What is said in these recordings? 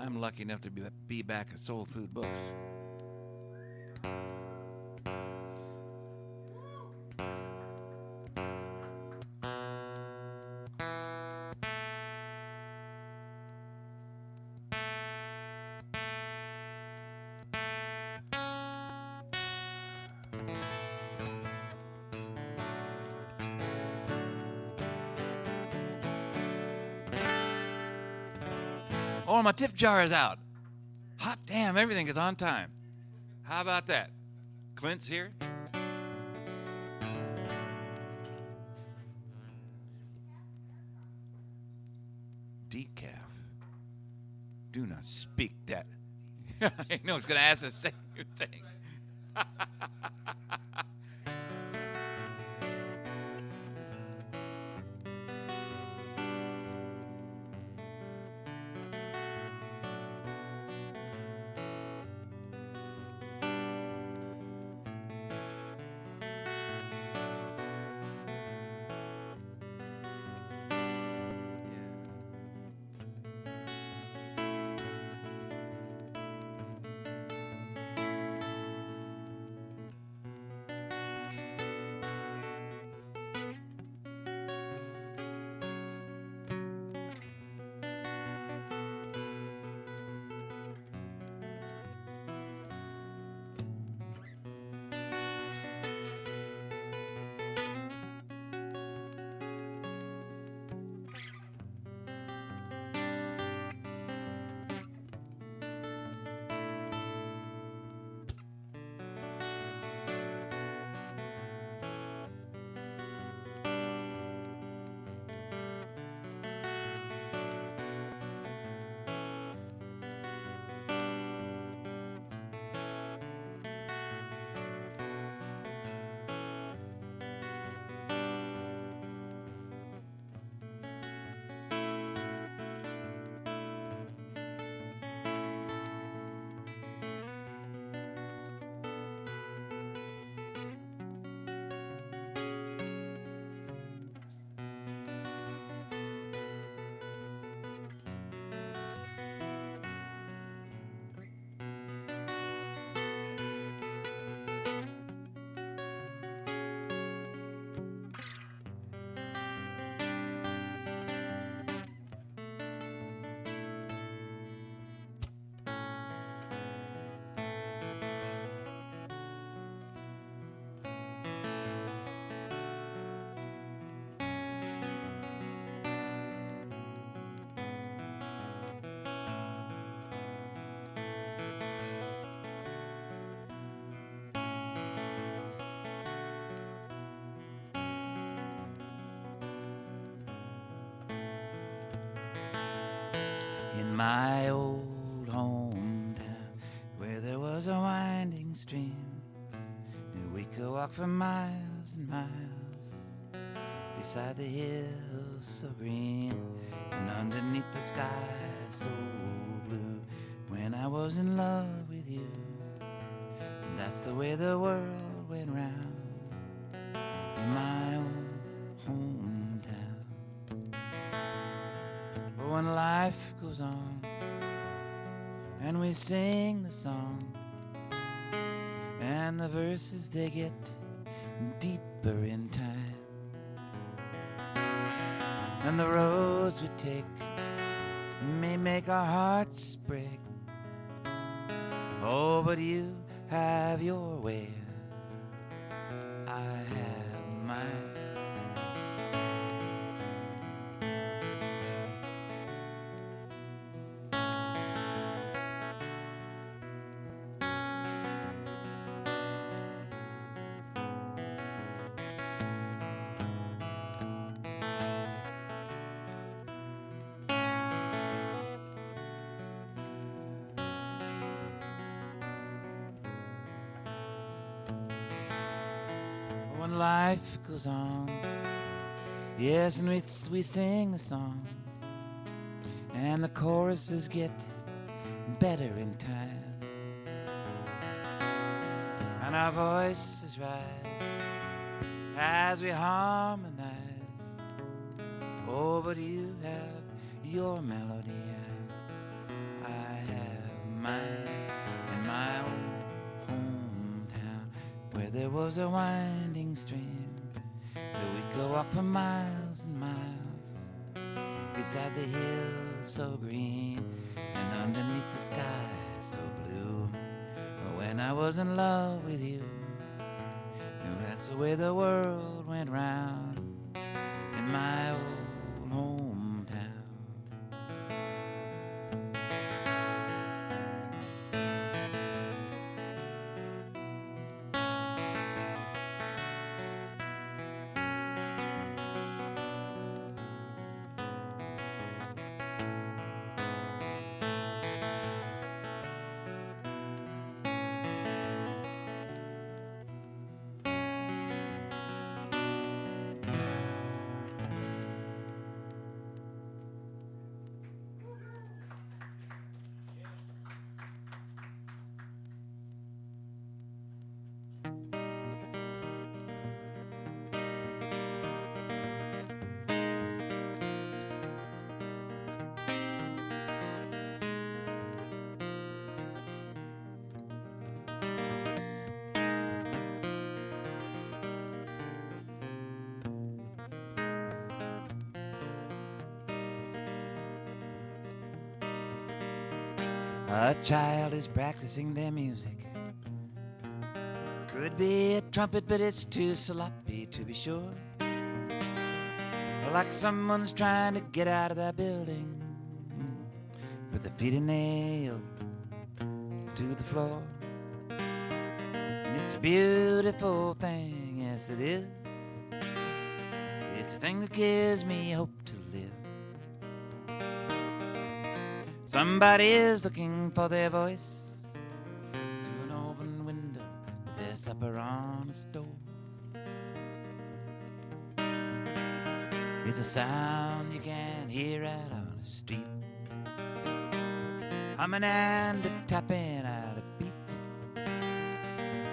I'm lucky enough to be back at Soul Food Books. Oh, my tip jar is out. Hot damn, everything is on time. How about that? Clint's here. Decaf. Do not speak that. I know it's going to ask the same thing. In my old hometown, where there was a winding stream, and we could walk for miles and miles beside the hills so green, and underneath the sky so blue. When I was in love with you, and that's the way the world went round in my old hometown. But when life goes on and we sing the song, and the verses they get deeper in time, and the roads we take may make our hearts break. Oh, but you have your way, I have mine. When life goes on, yes, and we sing a song, and the choruses get better in time, and our voices rise as we harmonize. Oh, but you have your melody, I was a winding stream that we could walk for miles and miles beside the hills so green and underneath the sky so blue. But when I was in love with you, that's the way the world went round in my old hometown. A child is practicing their music. Could be a trumpet, but it's too sloppy to be sure. Like someone's trying to get out of that building, but their feet are nailed to the floor. And it's a beautiful thing, yes it is. It's a thing that gives me hope to live. Somebody is looking for their voice through an open window with their supper on a stove. It's a sound you can't hear out on the street, humming and tapping out a beat,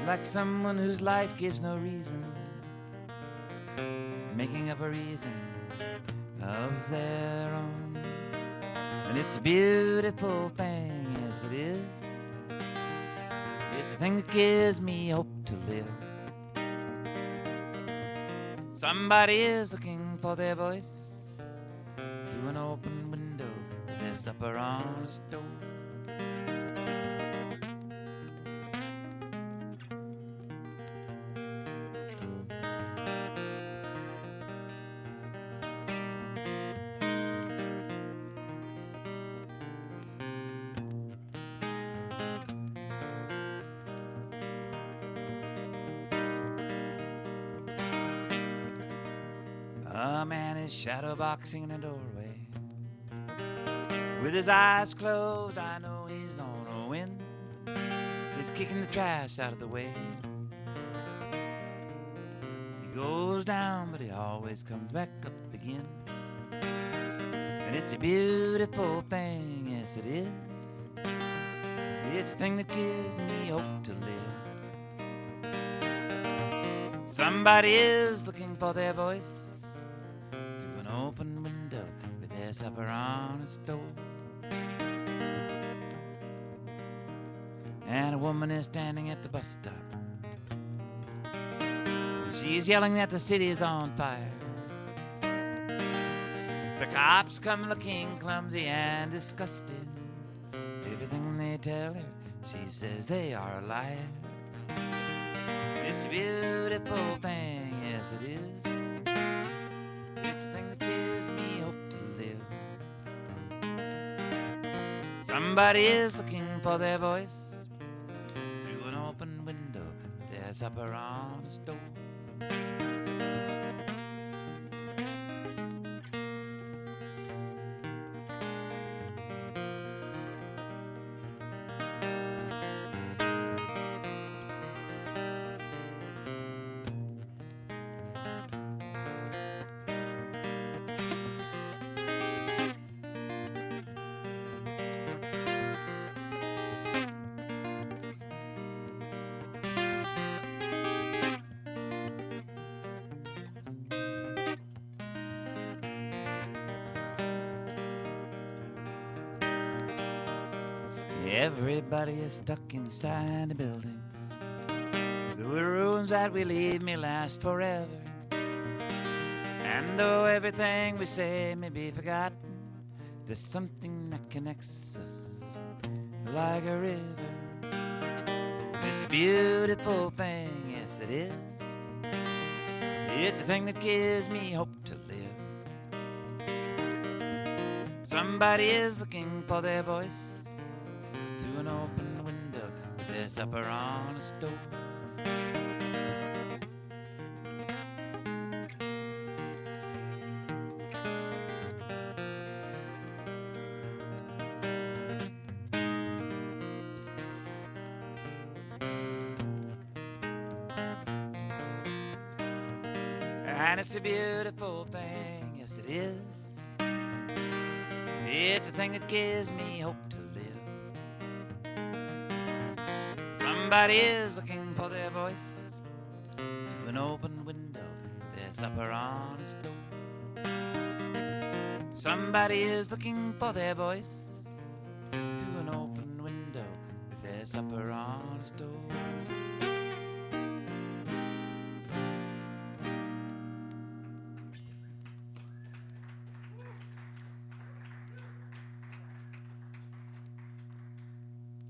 like someone whose life gives no reason, making up a reason of their own. And it's a beautiful thing, yes it is. It's a thing that gives me hope to live. Somebody is looking for their voice through an open window with their supper on a stove. A man is shadow boxing in a doorway. With his eyes closed, I know he's gonna win. He's kicking the trash out of the way. He goes down, but he always comes back up again. And it's a beautiful thing, yes it is. It's a thing that gives me hope to live. Somebody is looking for their voice through an open window with their supper on a stove. And a woman is standing at the bus stop. She's yelling that the city is on fire. The cops come looking clumsy and disgusted. Everything they tell her, she says they are a liar. It's a beautiful thing, yes it is. It's a thing that gives me hope to live. Somebody is looking for their voice through an open window with their supper on a stove. Everybody is stuck inside the buildings. The The ruins that we leave may last forever. And though everything we say may be forgotten, there's something that connects us like a river. It's a beautiful thing, yes it is. It's a thing that gives me hope to live. Somebody is looking for their voice through an open window with their supper on a stove. And it's a beautiful thing, yes it is. It's a thing that gives me hope to live. Somebody is looking for their voice through an open window with their supper on a stove. Somebody is looking for their voice through an open window with their supper on a stove.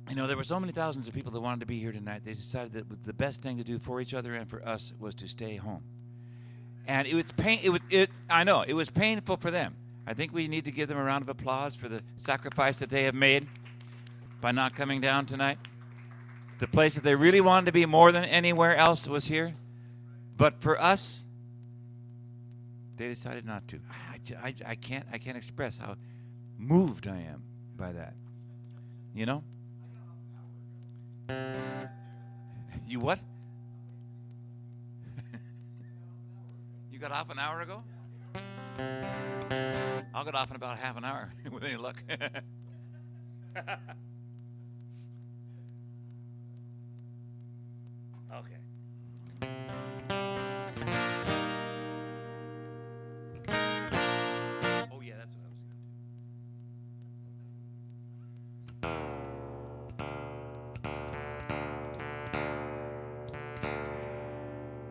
You know, there were so many thousands of people that wanted to be here tonight. They decided that the best thing to do for each other and for us was to stay home. And it was I know, it was painful for them. I think we need to give them a round of applause for the sacrifice that they have made by not coming down tonight. The place that they really wanted to be more than anywhere else was here. But for us, they decided not to. I can't express how moved I am by that. You know? You what? You got off an hour ago? I'll get off in about half an hour with any luck. Okay. Oh yeah, that's what I was going to do.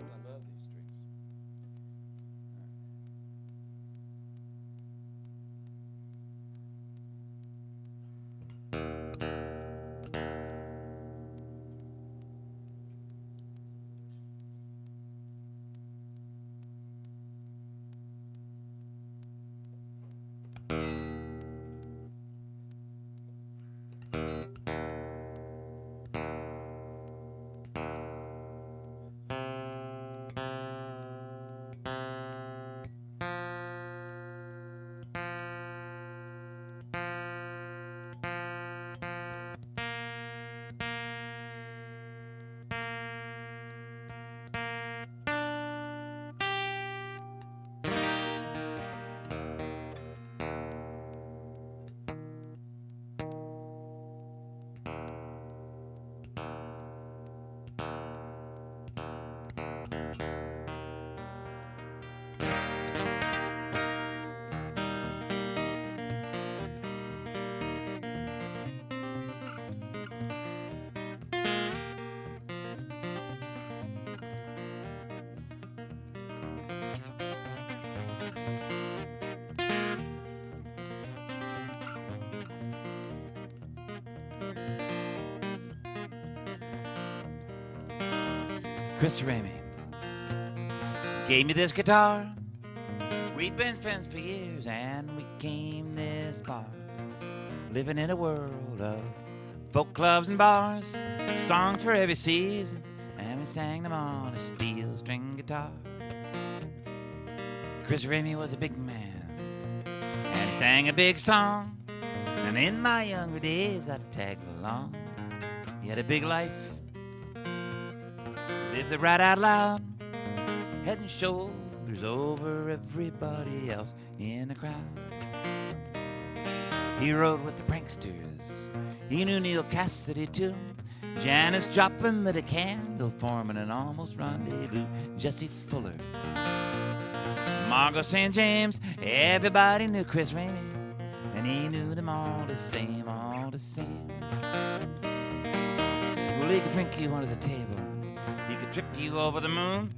I love these strings. Chris Ramey gave me this guitar. We'd been friends for years and we came this far, living in a world of folk clubs and bars, songs for every season, and we sang them on a steel string guitar. Chris Ramey was a big man and he sang a big song, and in my younger days I tagged along. He had a big life, lived it right out loud, head and shoulders over everybody else in the crowd. He rode with the pranksters, he knew Neil Cassidy too, Janis Joplin lit a candle forming an almost rendezvous. Jesse Fuller, Margot St. James, everybody knew Chris Ramey, and he knew them all the same, all the same. Well, he could drink you under the table, He could trip you over the moon.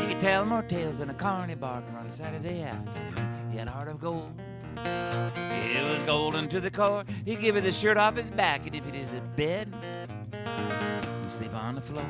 He could tell more tales than a carny barker on a Saturday afternoon. He had a heart of gold. It was golden to the core. He'd give you the shirt off his back, and if it is a bed, he'd sleep on the floor.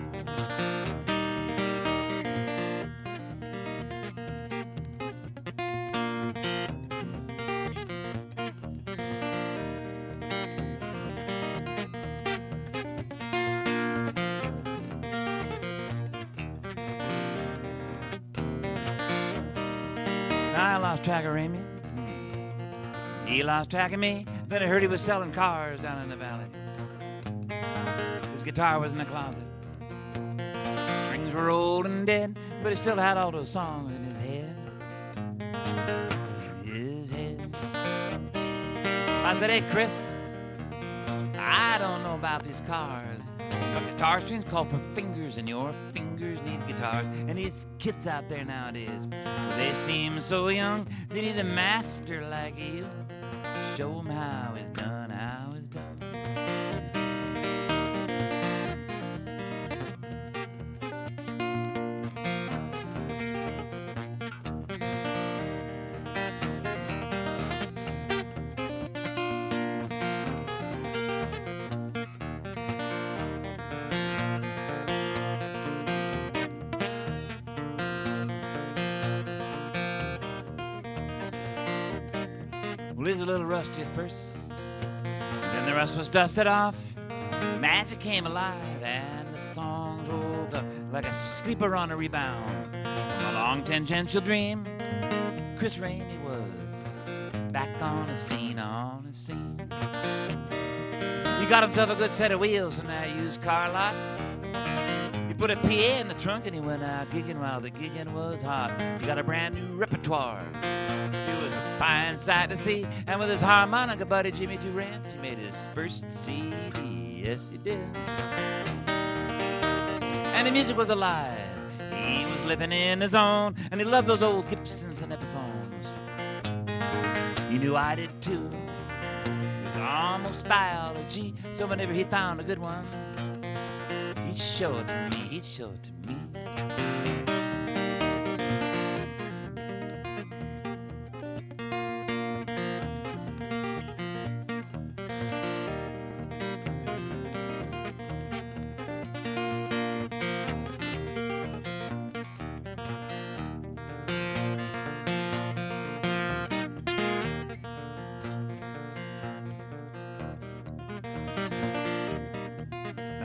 I lost track of Remy. He lost track of me. Then I heard he was selling cars down in the valley. His guitar was in the closet. Strings were old and dead, but he still had all those songs in his head. In his head. I said, hey, Chris, I don't know about these cars, but guitar strings call for fingers, and your fingers need guitars. And these kids out there nowadays, they seem so young, they need a master like you. Show 'em how it's done, how it's done. Well, he's a little rusty at first, then the rust was dusted off. Magic came alive, and the songs woke up like a sleeper on a rebound. From a long tangential dream, Chris Ramey was back on the scene, on the scene. He got himself a good set of wheels from that used car lot. He put a PA in the trunk and he went out gigging while the gigging was hot. He got a brand new repertoire. It was a fine sight to see. And with his harmonica buddy Jimmy Durance, he made his first CD. Yes, he did. And the music was alive. He was living in his own, and he loved those old Gibsons and Epiphones. He knew I did too. It was almost biology, so whenever he found a good one, he'd show it to me, he'd show it to me.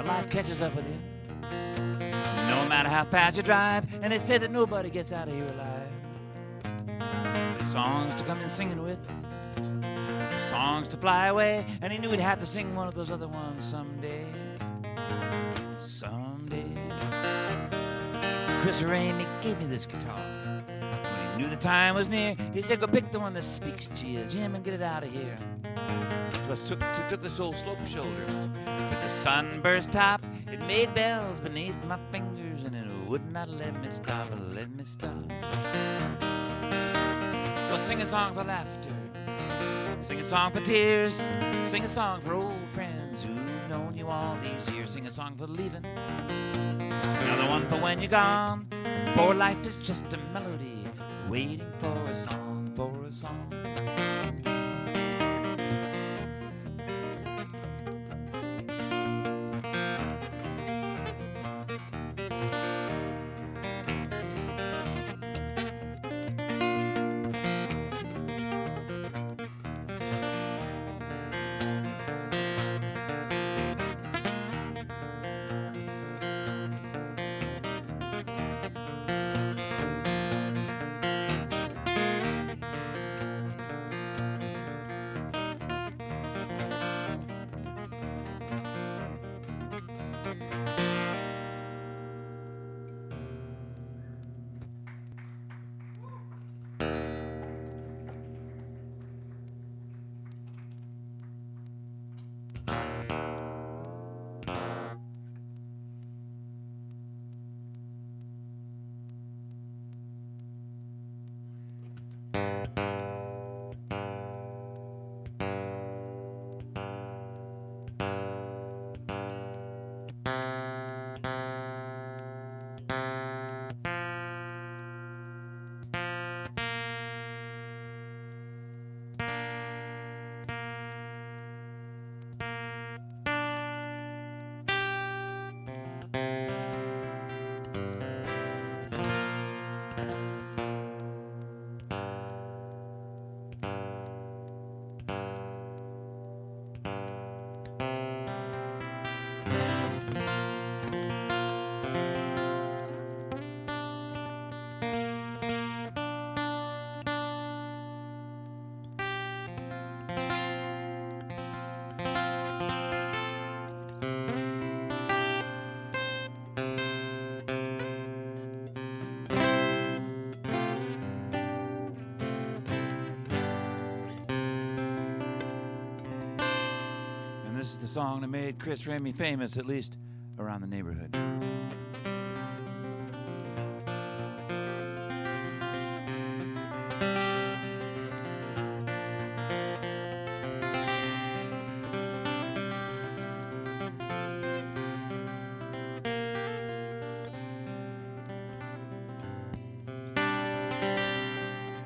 Life catches up with you, no matter how fast you drive, and they say that nobody gets out of here alive. There's songs to come in singing with, songs to fly away, and he knew he'd have to sing one of those other ones someday. Someday. Chris Ramey gave me this guitar. When he knew the time was near, he said, go pick the one that speaks to you, Jim, and get it out of here. So I took this old slope shoulder with the sunburst top. It made bells beneath my fingers, and it would not let me stop, let me stop. So sing a song for laughter, sing a song for tears, sing a song for old friends who've known you all these years. Sing a song for leaving, another one for when you're gone. For life is just a melody, waiting for a song, for a song. And this is the song that made Chris Ramey famous, at least around the neighborhood.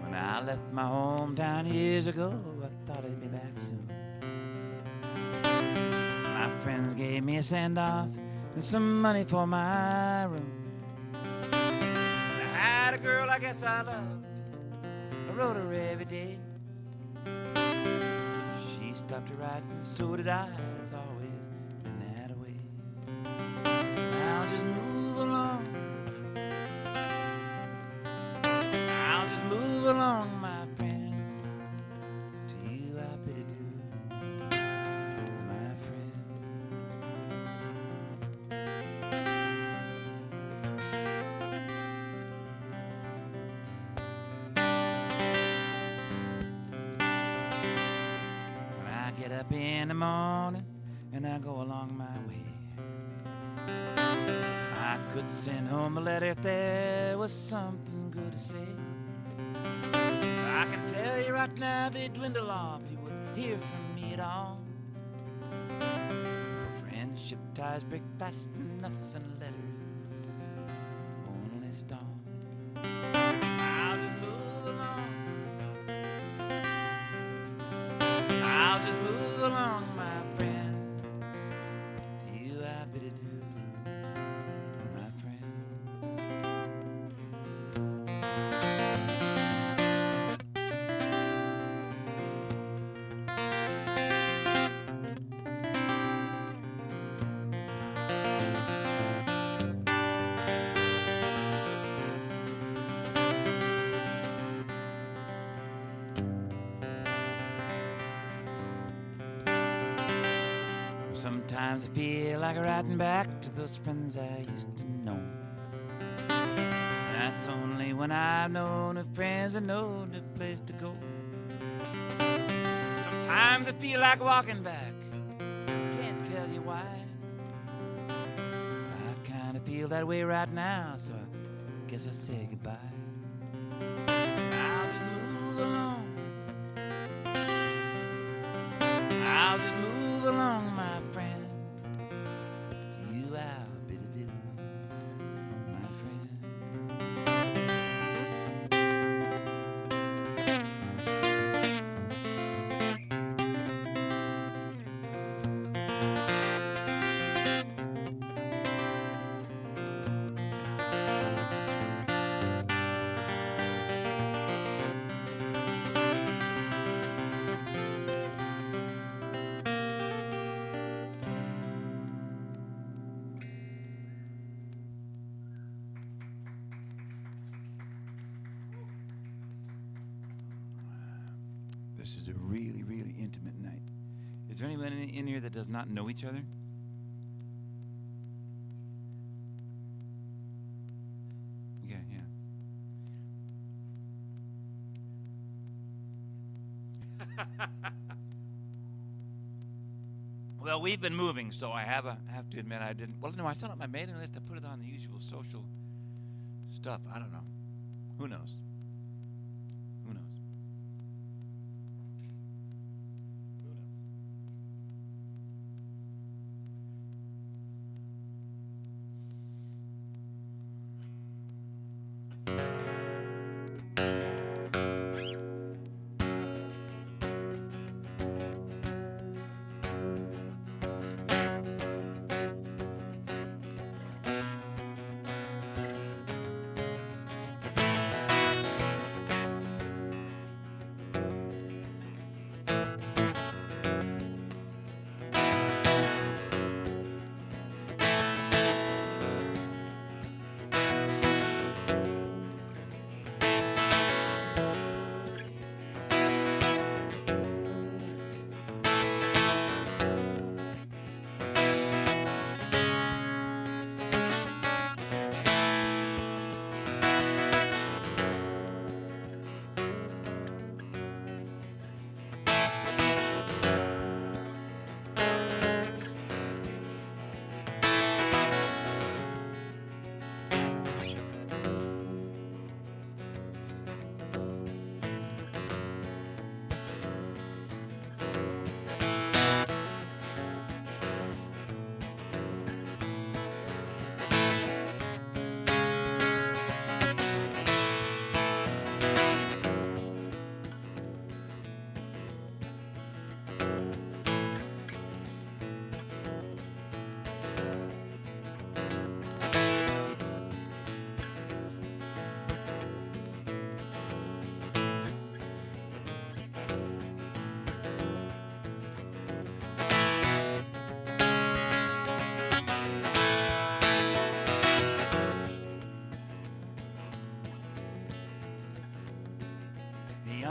When I left my hometown years ago, I thought I'd be back soon. My friends gave me a send-off and some money for my room. I had a girl I guess I loved. I wrote her every day. She stopped to write and so did I. It's always been that way. I'll just move along. I'll just move along, my friend. To you I bid adieu, my friend. When I get up in the morning and I go along my way, I could send home a letter if there was something good to say. I can tell you right now they'd dwindle off. You wouldn't hear from me at all. For friendship ties break fast enough and letters only stall. I'll just move along. I'll just move along, my friend. To you I bid adieu, my friend. Sometimes I feel like riding back to those friends I used to know. That's only when I've known of friends and know the place to go. Sometimes I feel like walking back, can't tell you why. I kinda feel that way right now, so I guess I'll say goodbye. I'll just move along. I'll just move along, my friend. To you I'll bid adieu, my friend. This is a really, really intimate night. Is there anyone in here that does not know each other? Yeah, yeah. Well, we've been moving, so I have to admit I didn't. Well, no, I set up my mailing list. I put it on the usual social stuff. I don't know. Who knows? Who knows?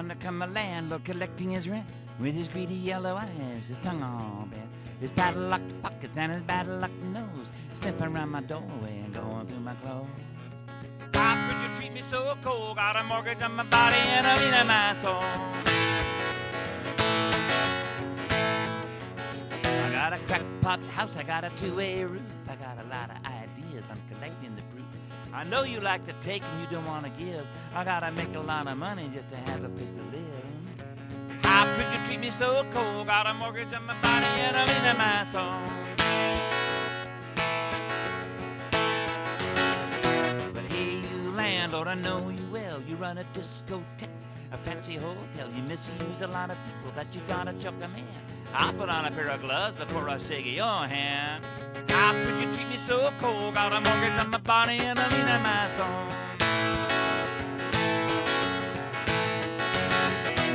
Yonder come my landlord collecting his rent, with his greedy yellow eyes, his tongue all bent, his padlocked pockets and his padlocked nose, sniffing around my doorway and going through my clothes. How could you treat me so cold? Got a mortgage on my body and a lien on my soul. I got a crackpot house, I got a two-way roof, I got a lot of ideas, I'm collecting the proof. I know you like to take and you don't want to give. I gotta make a lot of money just to have a place to live. How could you treat me so cold? Got a mortgage on my body and a lien on my soul. But hey, you landlord, I know you well. You run a discotheque, a fancy hotel. You misuse a lot of people that you gotta chuck them in. I'll put on a pair of gloves before I shake your hand. How could you treat me so cold? Got a mortgage on my body and a lien on my soul.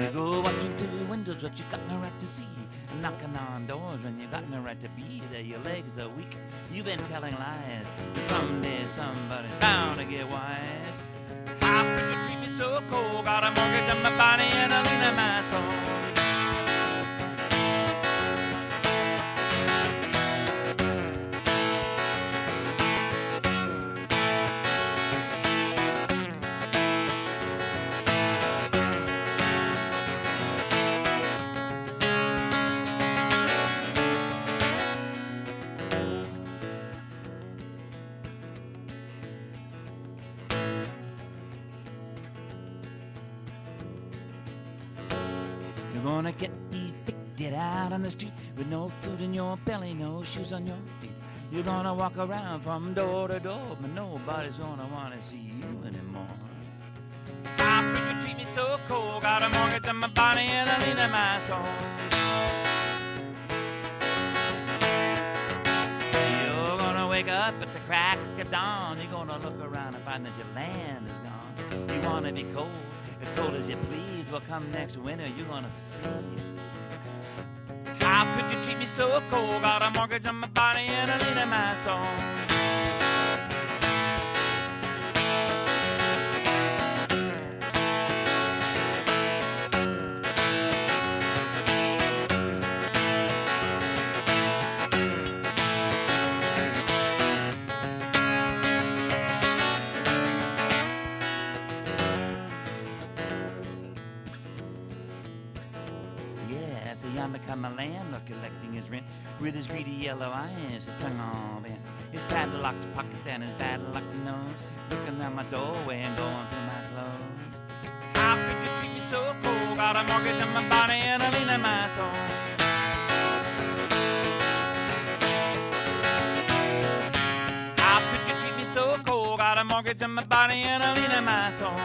You go watching through the windows what you got no right to see, and knocking on doors when you got no right to be there. Your legs are weak, you've been telling lies. Someday somebody's bound to get wise. How could you treat me so cold? Got a mortgage on my body and a lien on my soul. You're gonna get evicted out on the street with no food in your belly, no shoes on your feet. You're gonna walk around from door to door, but nobody's gonna wanna see you anymore. How could you treat me so cold? Got a mortgage on my body and a lien on my soul. You're gonna wake up at the crack of dawn. You're gonna look around and find that your land is gone. You wanna be cold, as cold as you please. Well, come next winter, you're gonna freeze. How could you treat me so cold? Got a mortgage on my body and a lien on my soul. So yonder come my landlord collecting his rent, with his greedy yellow eyes, his tongue all bent, his padlocked pockets and his padlocked nose, looking out my doorway and going through my clothes. How could you treat me so cold? Got a mortgage on my body and a lien on my soul. How could you treat me so cold? Got a mortgage on my body and a lien on my soul.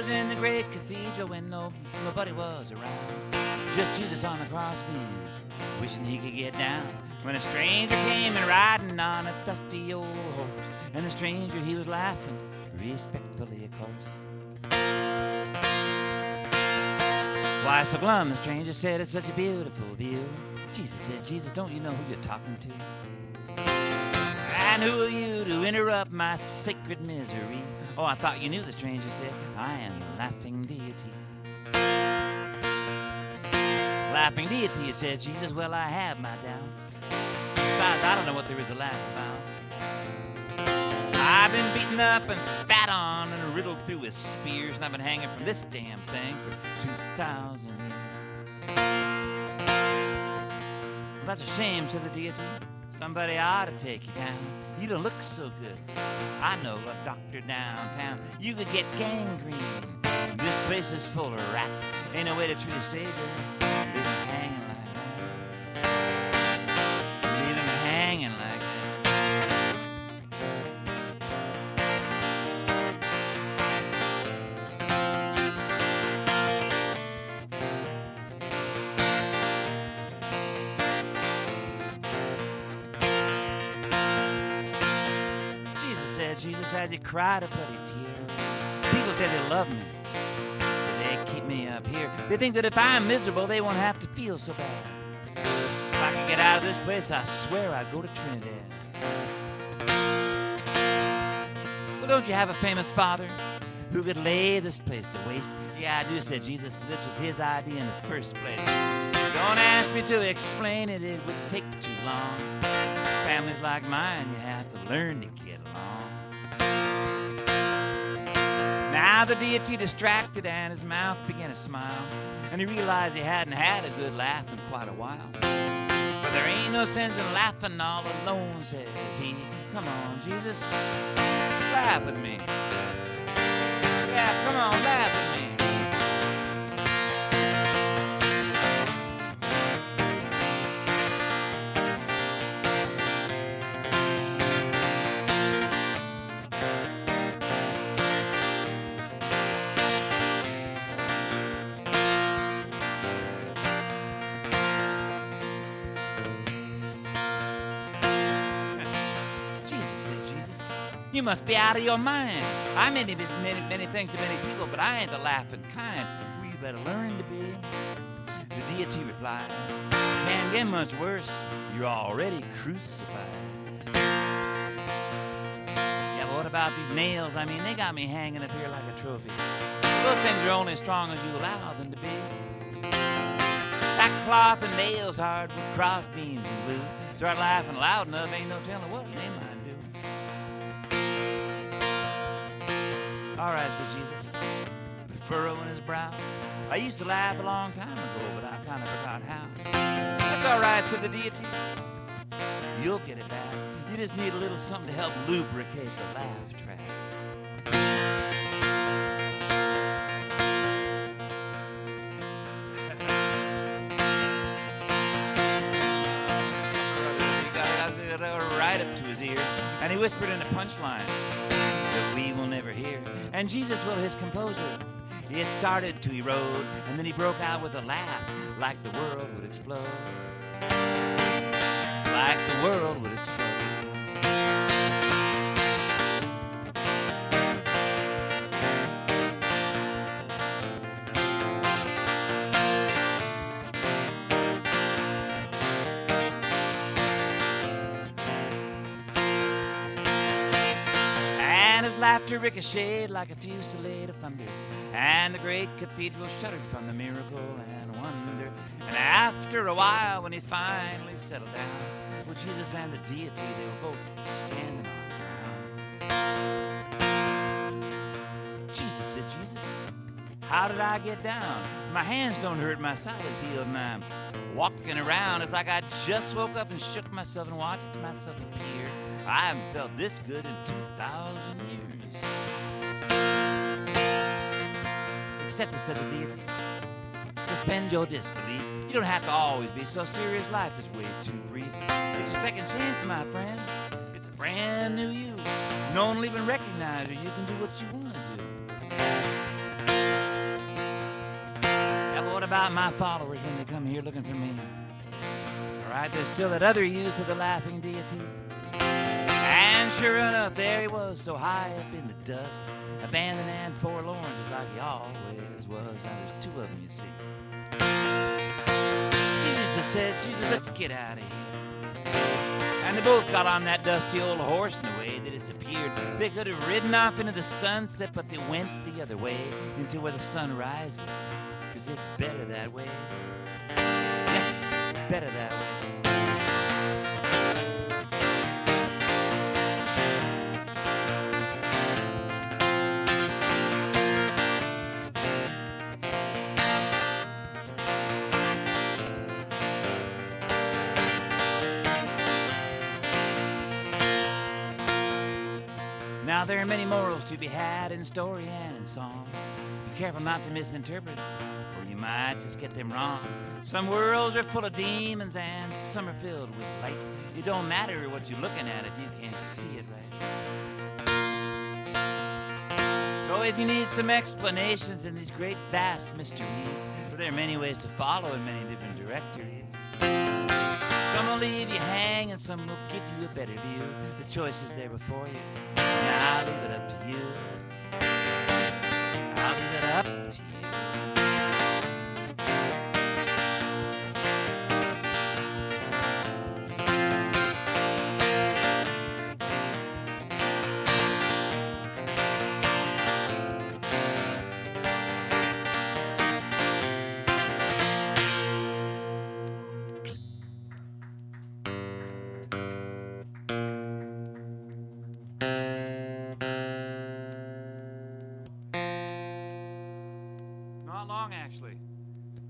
In the great cathedral when nobody was around, just Jesus on the cross beams, wishing he could get down, when a stranger came and riding on a dusty old horse, and the stranger he was laughing respectfully, of course. Why so glum? The stranger said, it's such a beautiful view. Jesus said, Jesus, don't you know who you're talking to? And who are you to interrupt my sacred misery? Oh, I thought you knew, the stranger said, I am the laughing deity. Laughing deity, said Jesus, well, I have my doubts. Besides, I don't know what there is to laugh about. I've been beaten up and spat on and riddled through with spears, and I've been hanging from this damn thing for 2,000 years. Well, that's a shame, said the deity. Somebody ought to take you down. You don't look so good. I know a doctor downtown. You could get gangrene. This place is full of rats. Ain't no way to treat a savior. Leave him hanging like that. Leave him hanging like that. Jesus as he cried a bloody tear. People said they love me, but they keep me up here. They think that if I'm miserable, they won't have to feel so bad. If I could get out of this place, I swear I'd go to Trinidad. Well, don't you have a famous father who could lay this place to waste? Yeah, I do, said Jesus, but this was his idea in the first place. Don't ask me to explain it, it would take too long. Families like mine, you have to learn to get along. Now the deity distracted and his mouth began to smile, and he realized he hadn't had a good laugh in quite a while. But there ain't no sense in laughing all alone, says he. Come on, Jesus, laugh with me. Yeah, come on, laugh with me. You must be out of your mind. I may be many things to many people, but I ain't the laughing kind. Well, you better learn to be. The deity replied, can't get much worse. You're already crucified. Yeah, but what about these nails? I mean, they got me hanging up here like a trophy. Those things are only as strong as you allow them to be. Sackcloth and nails hard with cross beams and glue. Start laughing loud enough, ain't no telling what they might do. All right, said Jesus, with furrow in his brow. I used to laugh a long time ago, but I kind of forgot how. That's all right, said the deity. You'll get it back. You just need a little something to help lubricate the laugh track. He got right up to his ear, and he whispered in a punchline that we will never hear. And Jesus, well, his composure, it started to erode, and then he broke out with a laugh like the world would explode. Like the world would explode. Laughter ricocheted like a fusillade of thunder, and the great cathedral shuddered from the miracle and wonder. And after a while, when he finally settled down, well, Jesus and the deity, they were both standing on the ground. Jesus, said Jesus, how did I get down? My hands don't hurt, my side is healed, and I'm walking around. It's like I just woke up and shook myself and watched myself appear. I haven't felt this good in 2,000 years. Accept it, said the deity. Suspend your disbelief. You don't have to always be so serious. Life is way too brief. It's your second chance, my friend. It's a brand new you. No one will even recognize you. You can do what you want to do. Yeah, but what about my followers when they come here looking for me? It's all right, there's still that other use of the laughing deity. And And sure enough, there he was, so high up in the dust, abandoned and forlorn, just like he always was. Now there's two of them, you see. Jesus said, Jesus, let's get out of here. And they both got on that dusty old horse, and away they disappeared. They could have ridden off into the sunset, but they went the other way, into where the sun rises, 'cause it's better that way. Yes, it's better that way. Now there are many morals to be had in story and in song. Be careful not to misinterpret, or you might just get them wrong. Some worlds are full of demons and some are filled with light. It don't matter what you're looking at if you can't see it right. So if you need some explanations in these great vast mysteries, well, there are many ways to follow in many different directories. Some will leave you hanging, some will give you a better view. The choice is there before you. Now I'll leave it up to you. I'll leave it up to you. Not long, actually.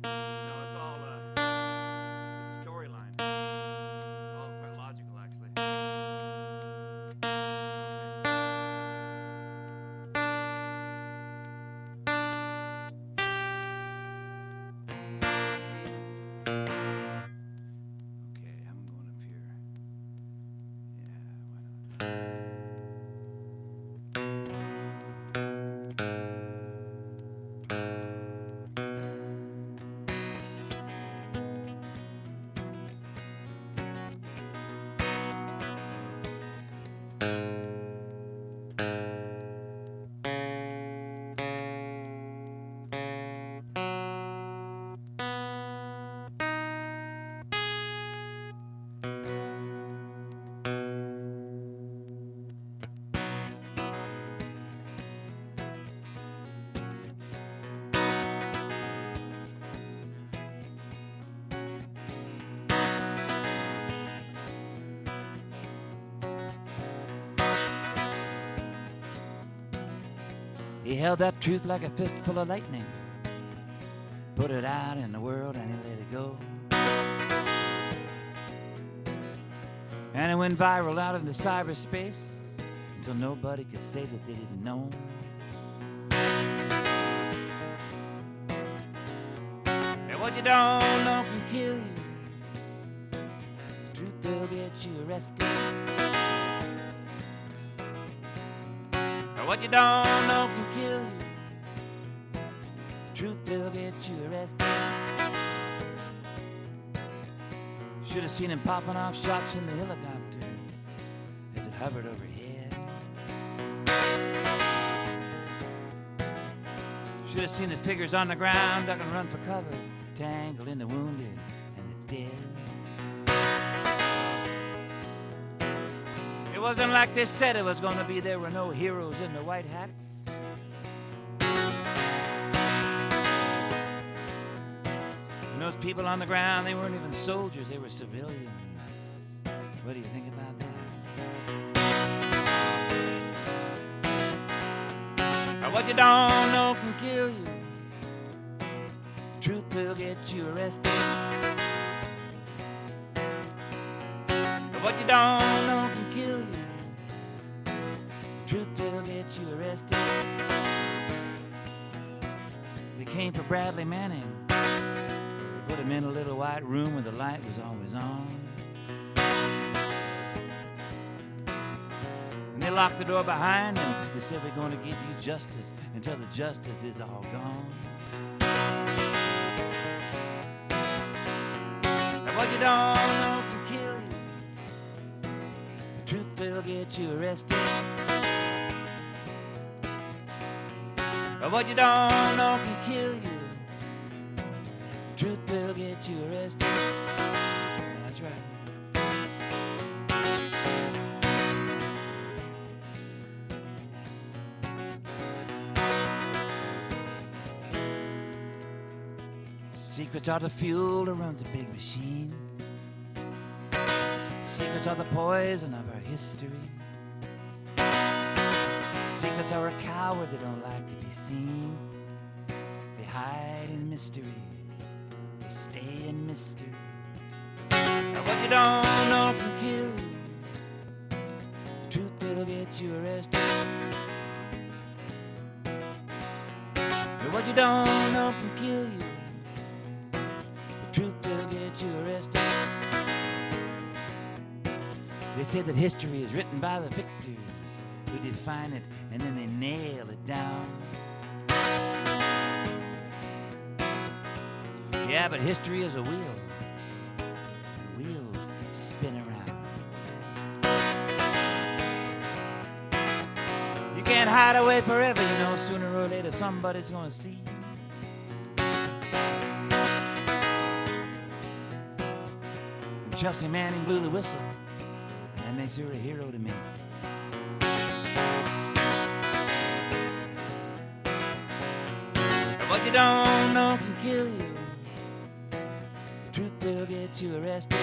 No, it's all, it's a storyline. It's all quite logical, actually. Okay, I'm going up here. Yeah, why not? He held that truth like a fistful of lightning, put it out in the world and he let it go. And it went viral out into cyberspace until nobody could say that they didn't know. And what you don't know can kill you. The truth will get you arrested. What you don't know can kill you. The truth will get you arrested. Should have seen him popping off shots in the helicopter as it hovered overhead. Should have seen the figures on the ground duck and run for cover, tangled in the wounded and the dead. It wasn't like they said it was going to be. There were no heroes in the white hats. And those people on the ground, they weren't even soldiers, they were civilians. What do you think about that? What you don't know can kill you. The truth will get you arrested. What you don't know can kill you. The truth will get you arrested. They came for Bradley Manning. Put him in a little white room where the light was always on. And they locked the door behind him. They said, we're going to give you justice until the justice is all gone. And what you don't know can kill you. Truth will get you arrested. But what you don't know can kill you. Truth will get you arrested. That's right. Secrets are the fuel that runs a big machine. Secrets are the poison of our history. Secrets are a coward that don't like to be seen. They hide in mystery. They stay in mystery. And what you don't know can kill you. The truth that'll get you arrested. And what you don't know can kill you. The truth that'll get you arrested. They say that history is written by the victors who define it and then they nail it down. Yeah, but history is a wheel. The wheels spin around. You can't hide away forever, you know, sooner or later somebody's gonna see. And Chelsea Manning blew the whistle. That makes her a hero to me. But what you don't know can kill you. The truth will get you arrested.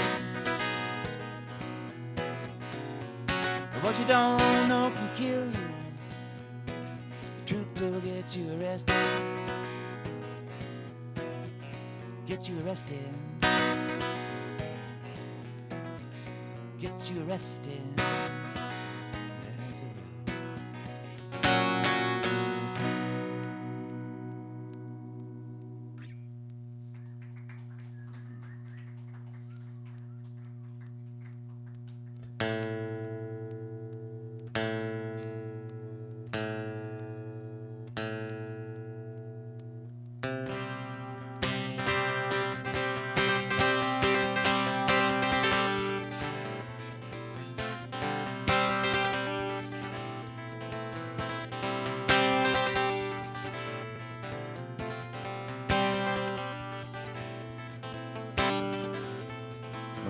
But what you don't know can kill you. The truth will get you arrested. Get you arrested. Get you arrested.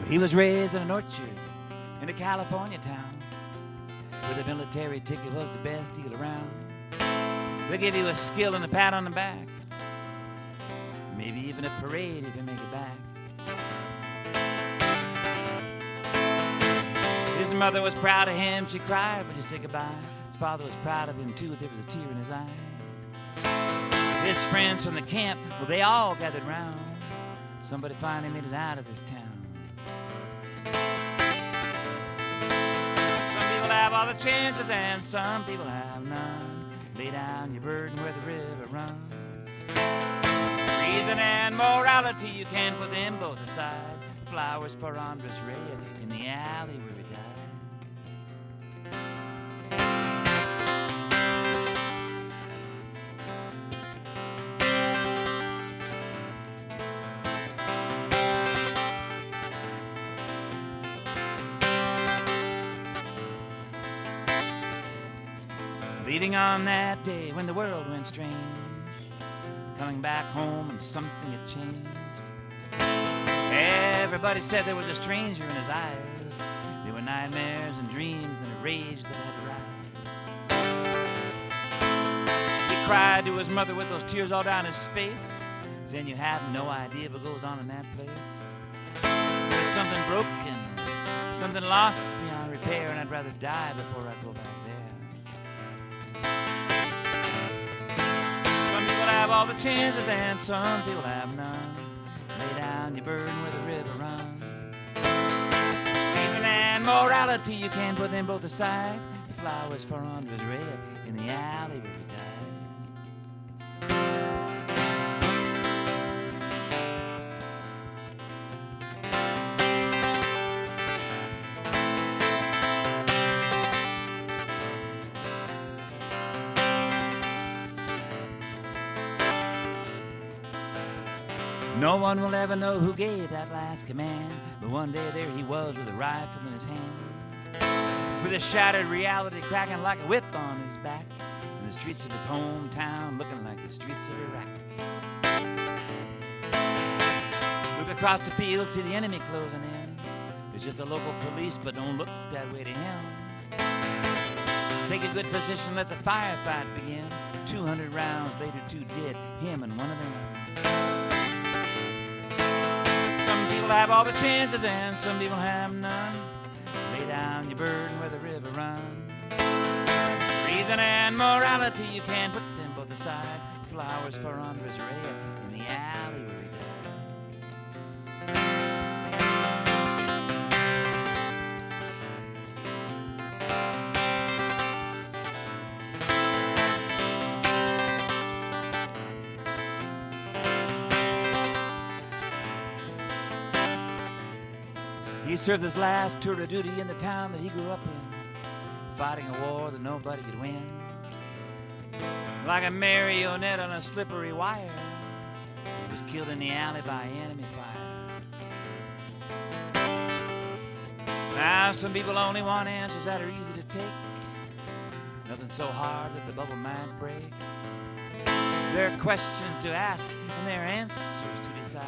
He was raised in an orchard in a California town where the military ticket was the best deal around. They'll give you a skill and a pat on the back, maybe even a parade if you make it back. His mother was proud of him, she cried when she said goodbye. His father was proud of him too, there was a tear in his eye. His friends from the camp, well, they all gathered round. Somebody finally made it out of this town. Have all the chances and some people have none. Lay down your burden where the river runs. Reason and morality, you can put them both aside. Flowers for Andres Ray in the alley where he died. Leaving on that day when the world went strange, coming back home and something had changed. Everybody said there was a stranger in his eyes. There were nightmares and dreams and a rage that had to rise. He cried to his mother with those tears all down his face, saying you have no idea what goes on in that place. There's something broken, something lost beyond repair, and I'd rather die before I go back there. Have all the chances and some people have none. Lay down your burden where the river runs. Reason and morality, you can put them both aside. Flowers for Andres Ray in the alley where he died. No one will ever know who gave that last command, but one day there he was with a rifle in his hand. with a shattered reality cracking like a whip on his back, and the streets of his hometown looking like the streets of Iraq. Look across the field, see the enemy closing in. It's just a local police, but don't look that way to him. Take a good position, let the firefight begin. 200 rounds later, 2 dead, him and one of them. Some people have all the chances and some people have none. Lay down your burden where the river runs. Reason and morality, you can put them both aside. Flowers for Andres Rea in the alley where he died. He served his last tour of duty in the town that he grew up in, fighting a war that nobody could win. Like a marionette on a slippery wire, he was killed in the alley by enemy fire. Now some people only want answers that are easy to take, nothing so hard that the bubble might break. There are questions to ask and there are answers to decide,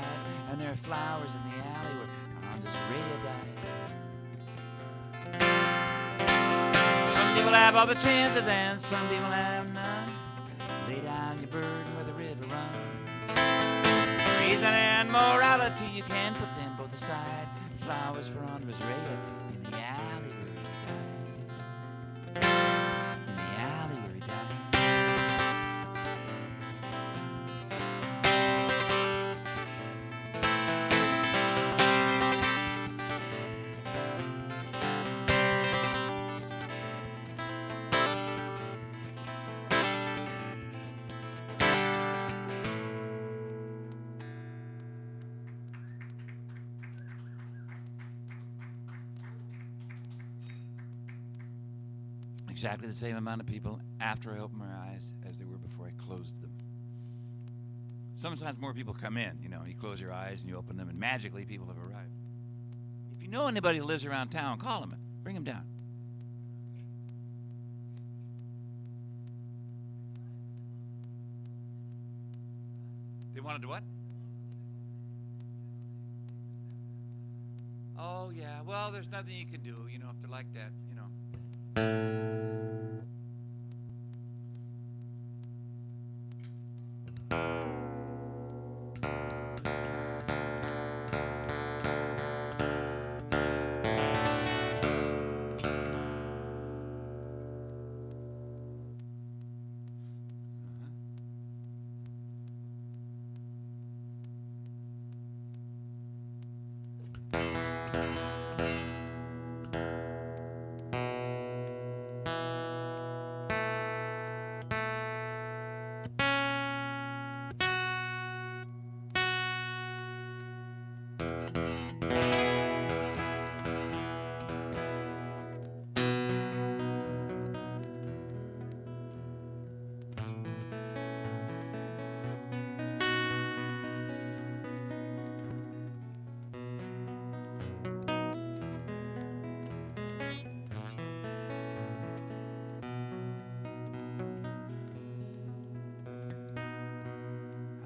and there are flowers in the alley where Andres Rea died. Some people have all the chances and some people have none. Lay down your burden where the river runs. Reason and morality, you can put them both aside. Flowers for Andres Rea in the alley where he died. In the alley where he died. Exactly the same amount of people after I opened my eyes as there were before I closed them. Sometimes more people come in, you close your eyes and you open them and magically people have arrived. If you know anybody who lives around town, call them, bring them down. They wanted to what? Oh yeah, well there's nothing you can do, if they're like that,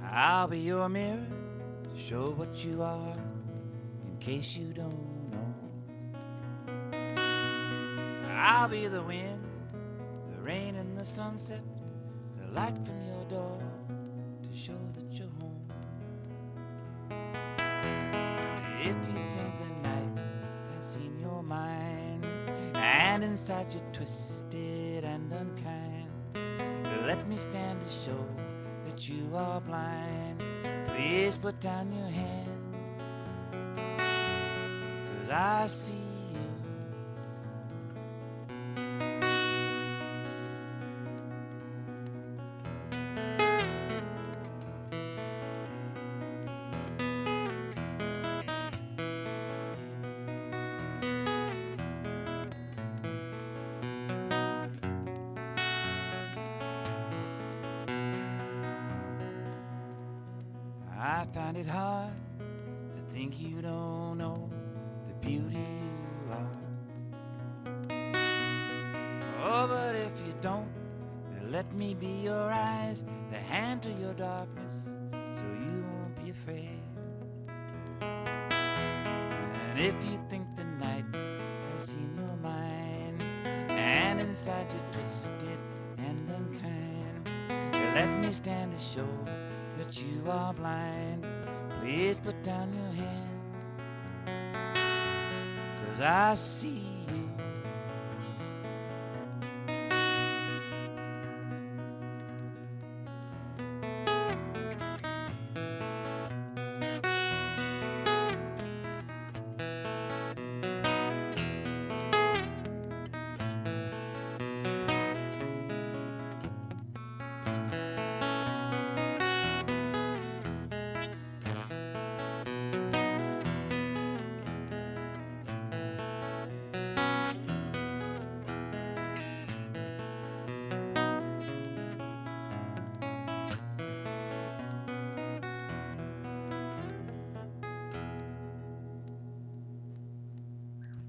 I'll be your mirror, show what you are, in case you don't know. I'll be the wind, the rain and the sunset, the light from your door, to show that you're home. If you think the night has seen your mind, and inside you're twisted and unkind, let me stand to show that you are blind. Please put down your hands, 'cause I see you. I find it hard to think you don't know the beauty you are. don't let me be your eyes, the hand to your darkness, so you won't be afraid. And if you think the night has seen your mind, and inside you're twisted and unkind, let me stand to show that you are blind. Please put down your hands, 'cause I see you.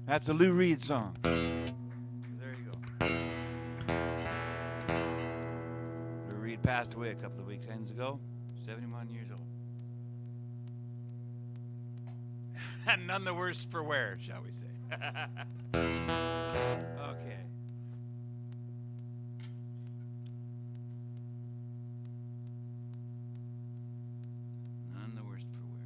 That's a Lou Reed song. There you go. Lou Reed passed away a couple of weekends ago, 71 years old. None the worse for wear, shall we say. Okay. None the worse for wear.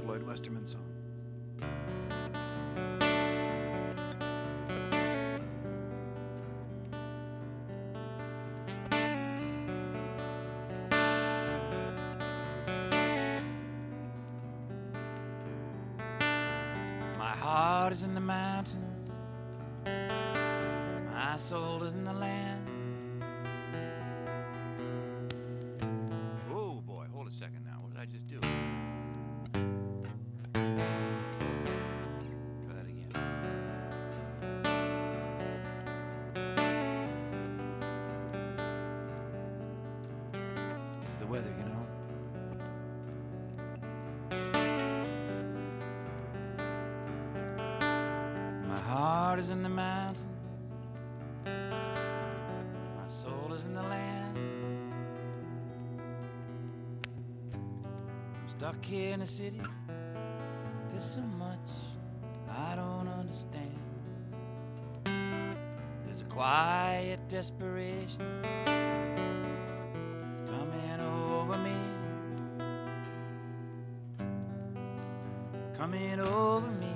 Floyd Westerman song. My heart is in the mountains, my soul is in the land. Oh boy, hold a second now. What did I just do? Try that again. It's the weather, you know. My heart is in the mountains, my soul is in the land. I'm stuck here in the city, there's so much I don't understand. There's a quiet desperation coming over me, coming over me.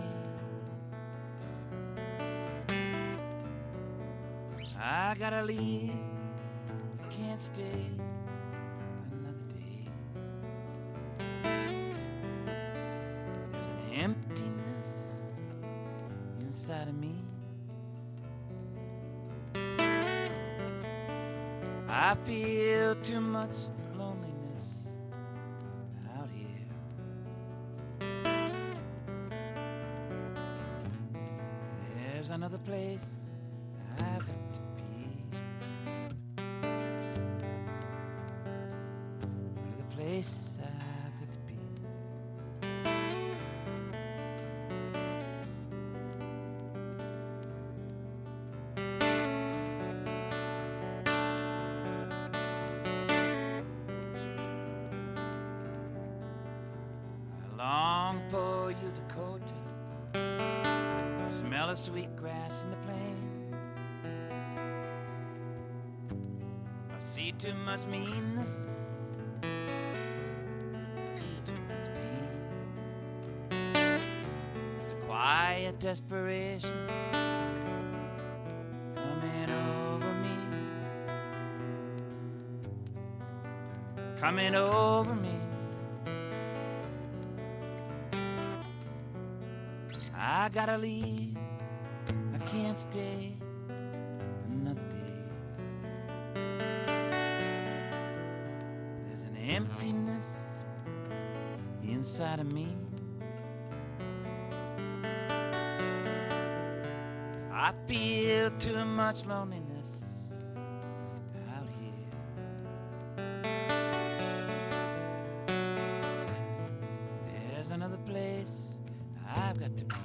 I gotta leave, I can't stay another day. There's an emptiness inside of me. I feel too much loneliness out here. There's another place I've got to be. Another place I've got to be. I long for you, Dakota. Smell of sweet grass in the plains. I see too much meanness, feel too much pain. There's a quiet desperation coming over me, coming over me. I gotta leave, I can't stay another day. There's an emptiness inside inside of me. I feel too much loneliness out here. There's another place I've got to be.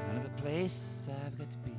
Another place I've got to be.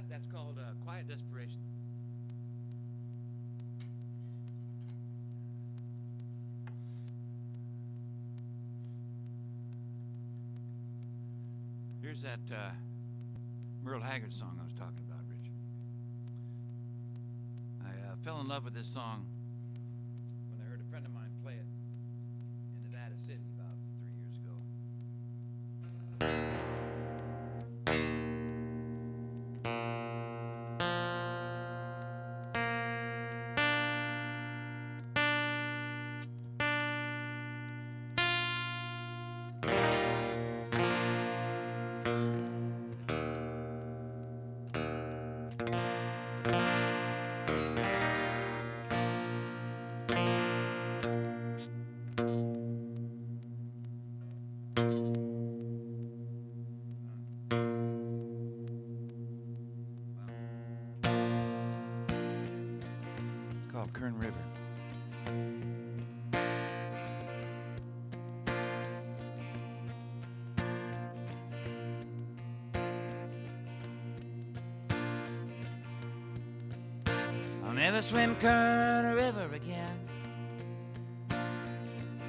That's called Quiet Desperation. Here's that Merle Haggard song I was talking about, Richard. I fell in love with this song when I heard a friend of mine play it in Nevada City about 3 years ago. Called Kern River. I'll never swim Kern River again.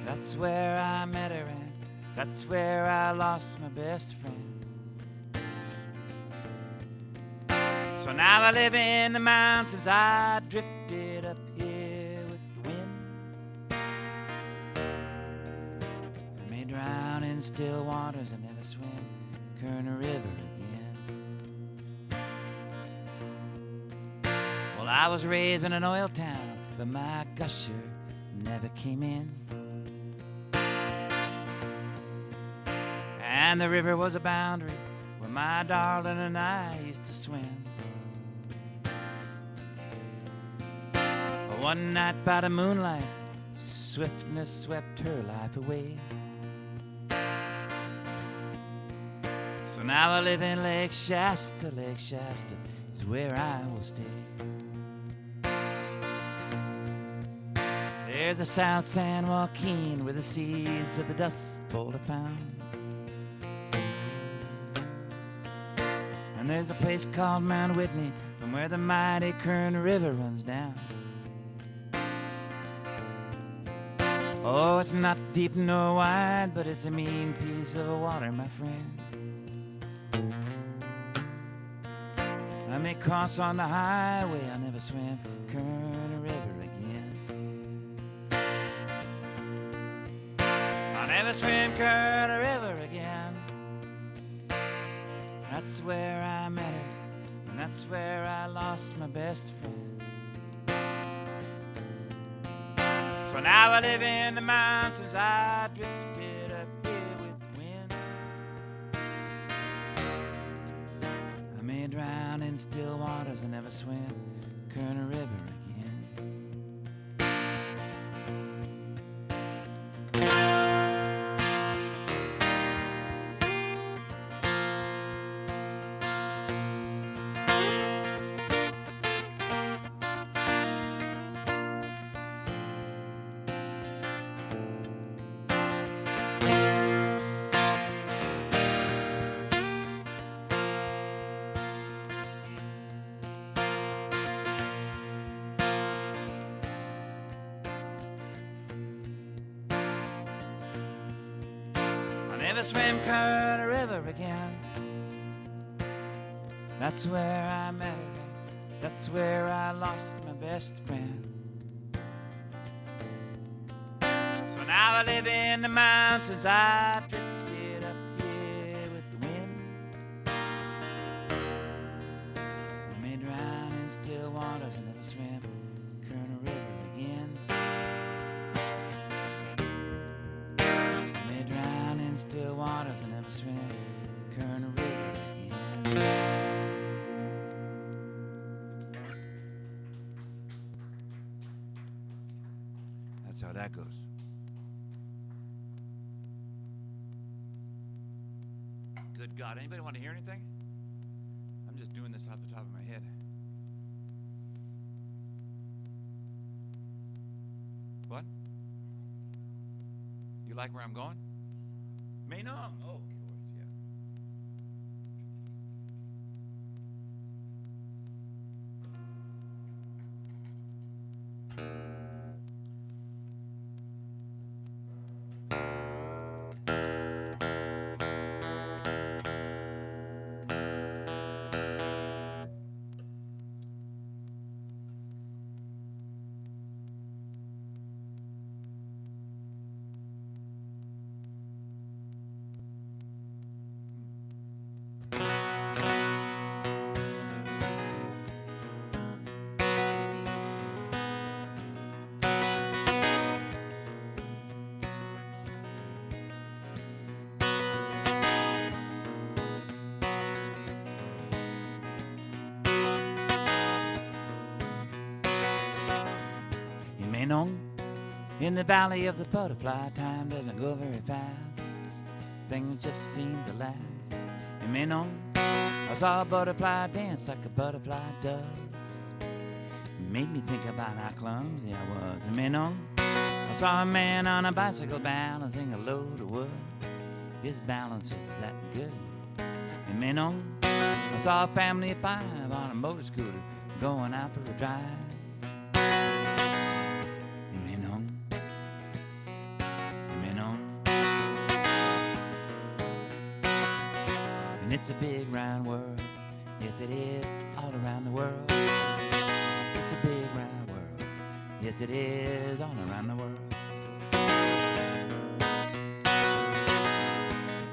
That's where I met her and that's where I lost my best friend. So now I live in the mountains, I drifted up here with the wind. I may drown in still waters and never swim Kern River again. Well, I was raised in an oil town, but my gusher never came in. And the river was a boundary where my darling and I used to swim. One night by the moonlight, swiftness swept her life away. So now I live in Lake Shasta. Lake Shasta is where I will stay. There's a South San Joaquin where the seeds of the Dust Bowl are found. And there's a place called Mount Whitney from where the mighty Kern River runs down. Oh, it's not deep nor wide, but it's a mean piece of water, my friend. I may cross on the highway, I'll never swim Kern River again. I'll never swim Kern River again. That's where I met her, and that's where I lost my best friend. So now I live in the mountains, I drifted up here with the wind. I may drown in still waters and never swim Kern River again. Never swim Kern River again. That's where I met her. That's where I lost my best friend. So now I live in the mountains. I drifted up here with the wind. I may drown in still waters and never swim Kern River again. Still waters and never swim Kern River again. That's how that goes. Good God, anybody want to hear anything? I'm just doing this off the top of my head. What? You like where I'm going? Manon. Oh, of course, yeah. In the valley of the butterfly, time doesn't go very fast. Things just seem to last. In Manon, I saw a butterfly dance like a butterfly does. It made me think about how clumsy I was. In Manon, I saw a man on a bicycle balancing a load of wood. His balance was that good. In Manon, I saw a family of 5 on a motor scooter going out for a drive. It's a big round world, yes it is, all around the world. It's a big round world, yes it is, all around the world.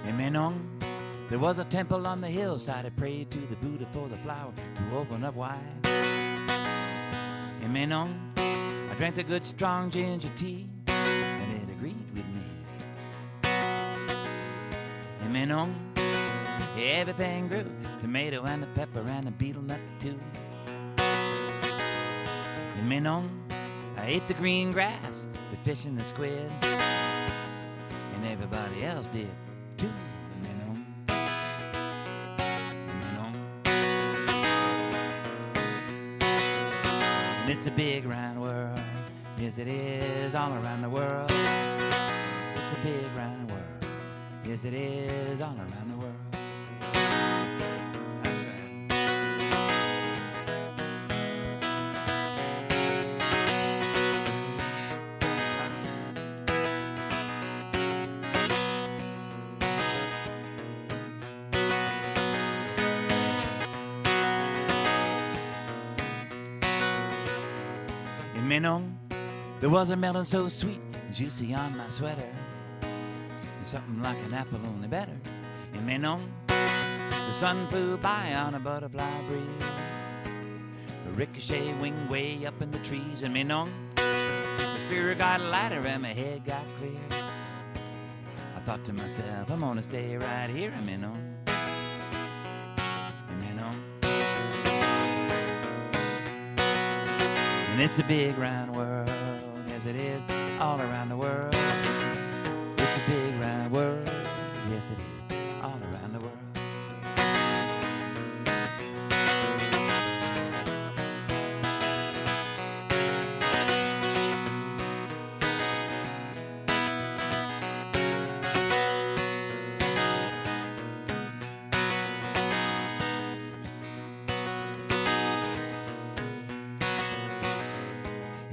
In Manon, there was a temple on the hillside. It prayed to the Buddha for the flower to open up wide. In Manon, I drank the good strong ginger tea, and it agreed with me. In Manon, everything grew, tomato and the pepper and the beetle nut too. In Manon, I ate the green grass, the fish and the squid, and everybody else did too. In Manon, in Manon. And it's a big round world, yes it is, all around the world. It's a big round world, yes it is, all around the world. Menon, there was a melon so sweet and juicy on my sweater. And something like an apple, only better. In Menon, the sun flew by on a butterfly breeze. A ricochet wing way up in the trees. In Menon, the spirit got lighter and my head got clear. I thought to myself, I'm gonna stay right here in Menon. In Menon. And it's a big round world, yes it is, all around the world. It's a big round world, yes it is, all around the world.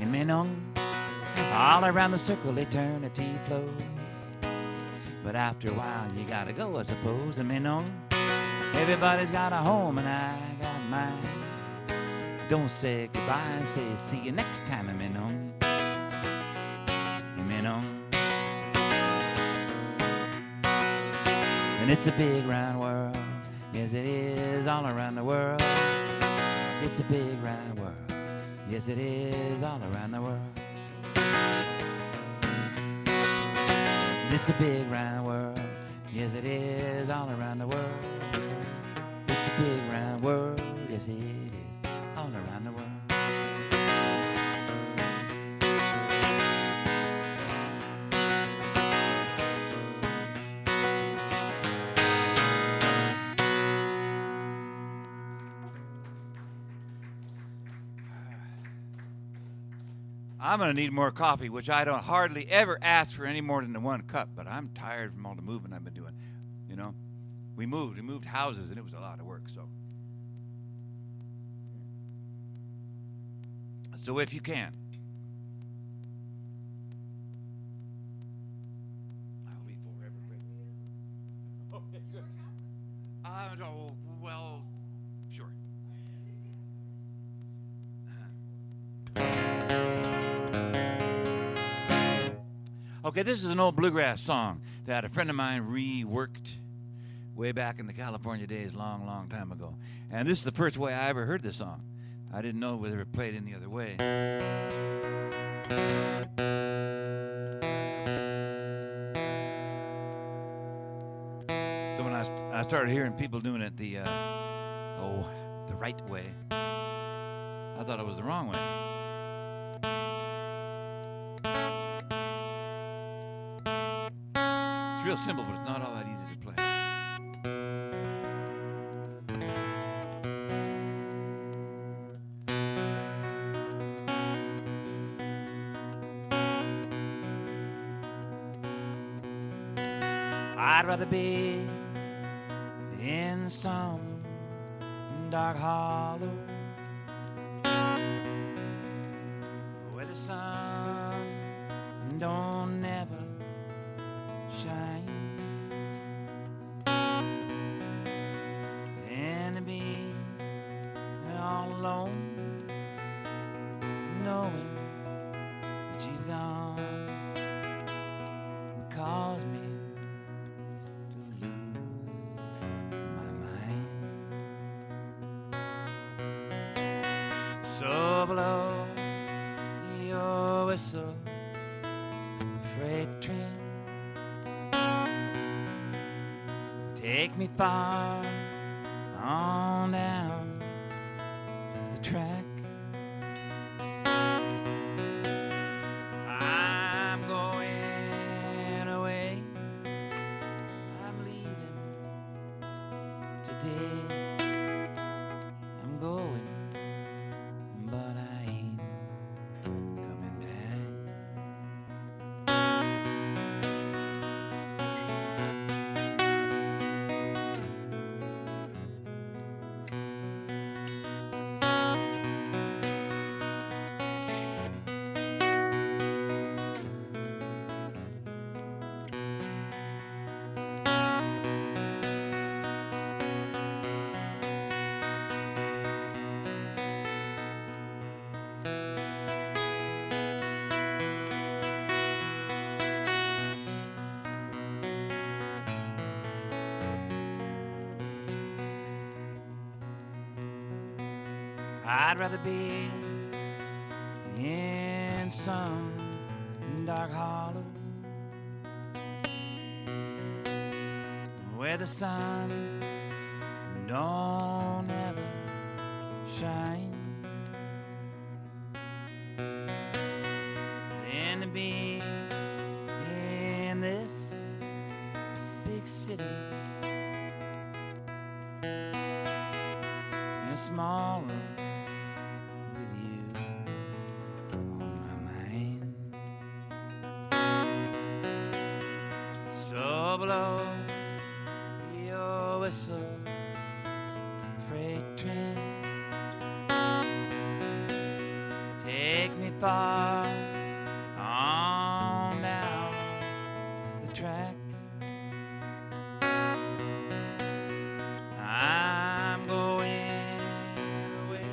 In Menon, all around the circle eternity flows. But after a while you gotta go, I suppose. In Menon, everybody's got a home and I got mine. Don't say goodbye, say see you next time in Menon. In Menon. And it's a big round world, yes it is, all around the world. It's a big round world. Yes, it is, all around the world. It's a big round world. Yes, it is, all around the world. It's a big round world. Yes, it is, all around the world. I'm going to need more coffee, which I don't hardly ever ask for any more than the 1 cup, but I'm tired from all the moving I've been doing. You know, we moved houses, and it was a lot of work, so. So if you can. I'll be forever grateful. Oh, that's good. Oh, well, sure. Okay, this is an old bluegrass song that a friend of mine reworked way back in the California days, long, long time ago. And this is the first way I ever heard this song. I didn't know whether it played any other way. So when I started hearing people doing it the right way, I thought it was the wrong way. It's real simple, but it's not all that easy to play. I'd rather be in some dark hollow where the sun don't never shine, and to be all alone knowing that you've gone would cause me to lose my mind. So blow your whistle, freight train, take me far on down the track. I'm going away, I'm leaving today. I'm going, but I ain't coming back. I'd rather be in some dark hollow where the sun don't ever shine than to be in this big city in a small room with you on my mind. So blow your whistle, freight train, take me far on down the track. I'm going away,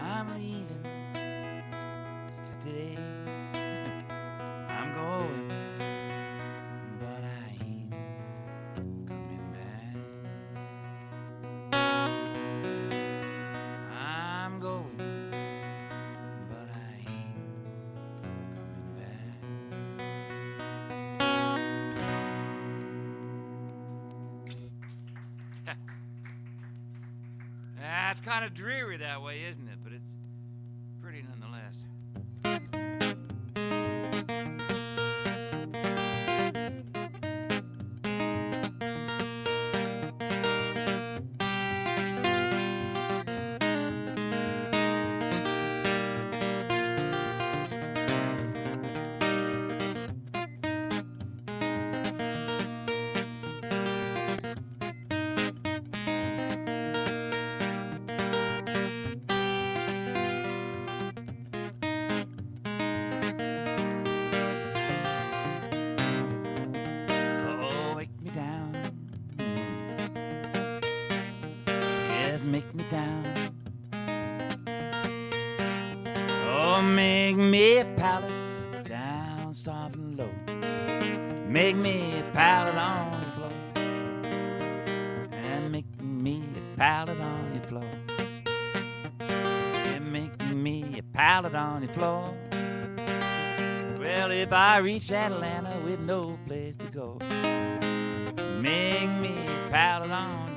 I'm leaving today. I'm going, but I ain't coming back. I'm going, but I ain't coming back. It's kind of dreary that way, isn't it? But it's pretty nonetheless. Oh, wake me down. Yes, make me down. Oh, make me a pallet down soft and low. Make me a pallet on the floor. And make me a pallet on your floor. And make me a pallet on your floor. Well, if I reach Atlanta with no place to go, make me a pallet on the floor.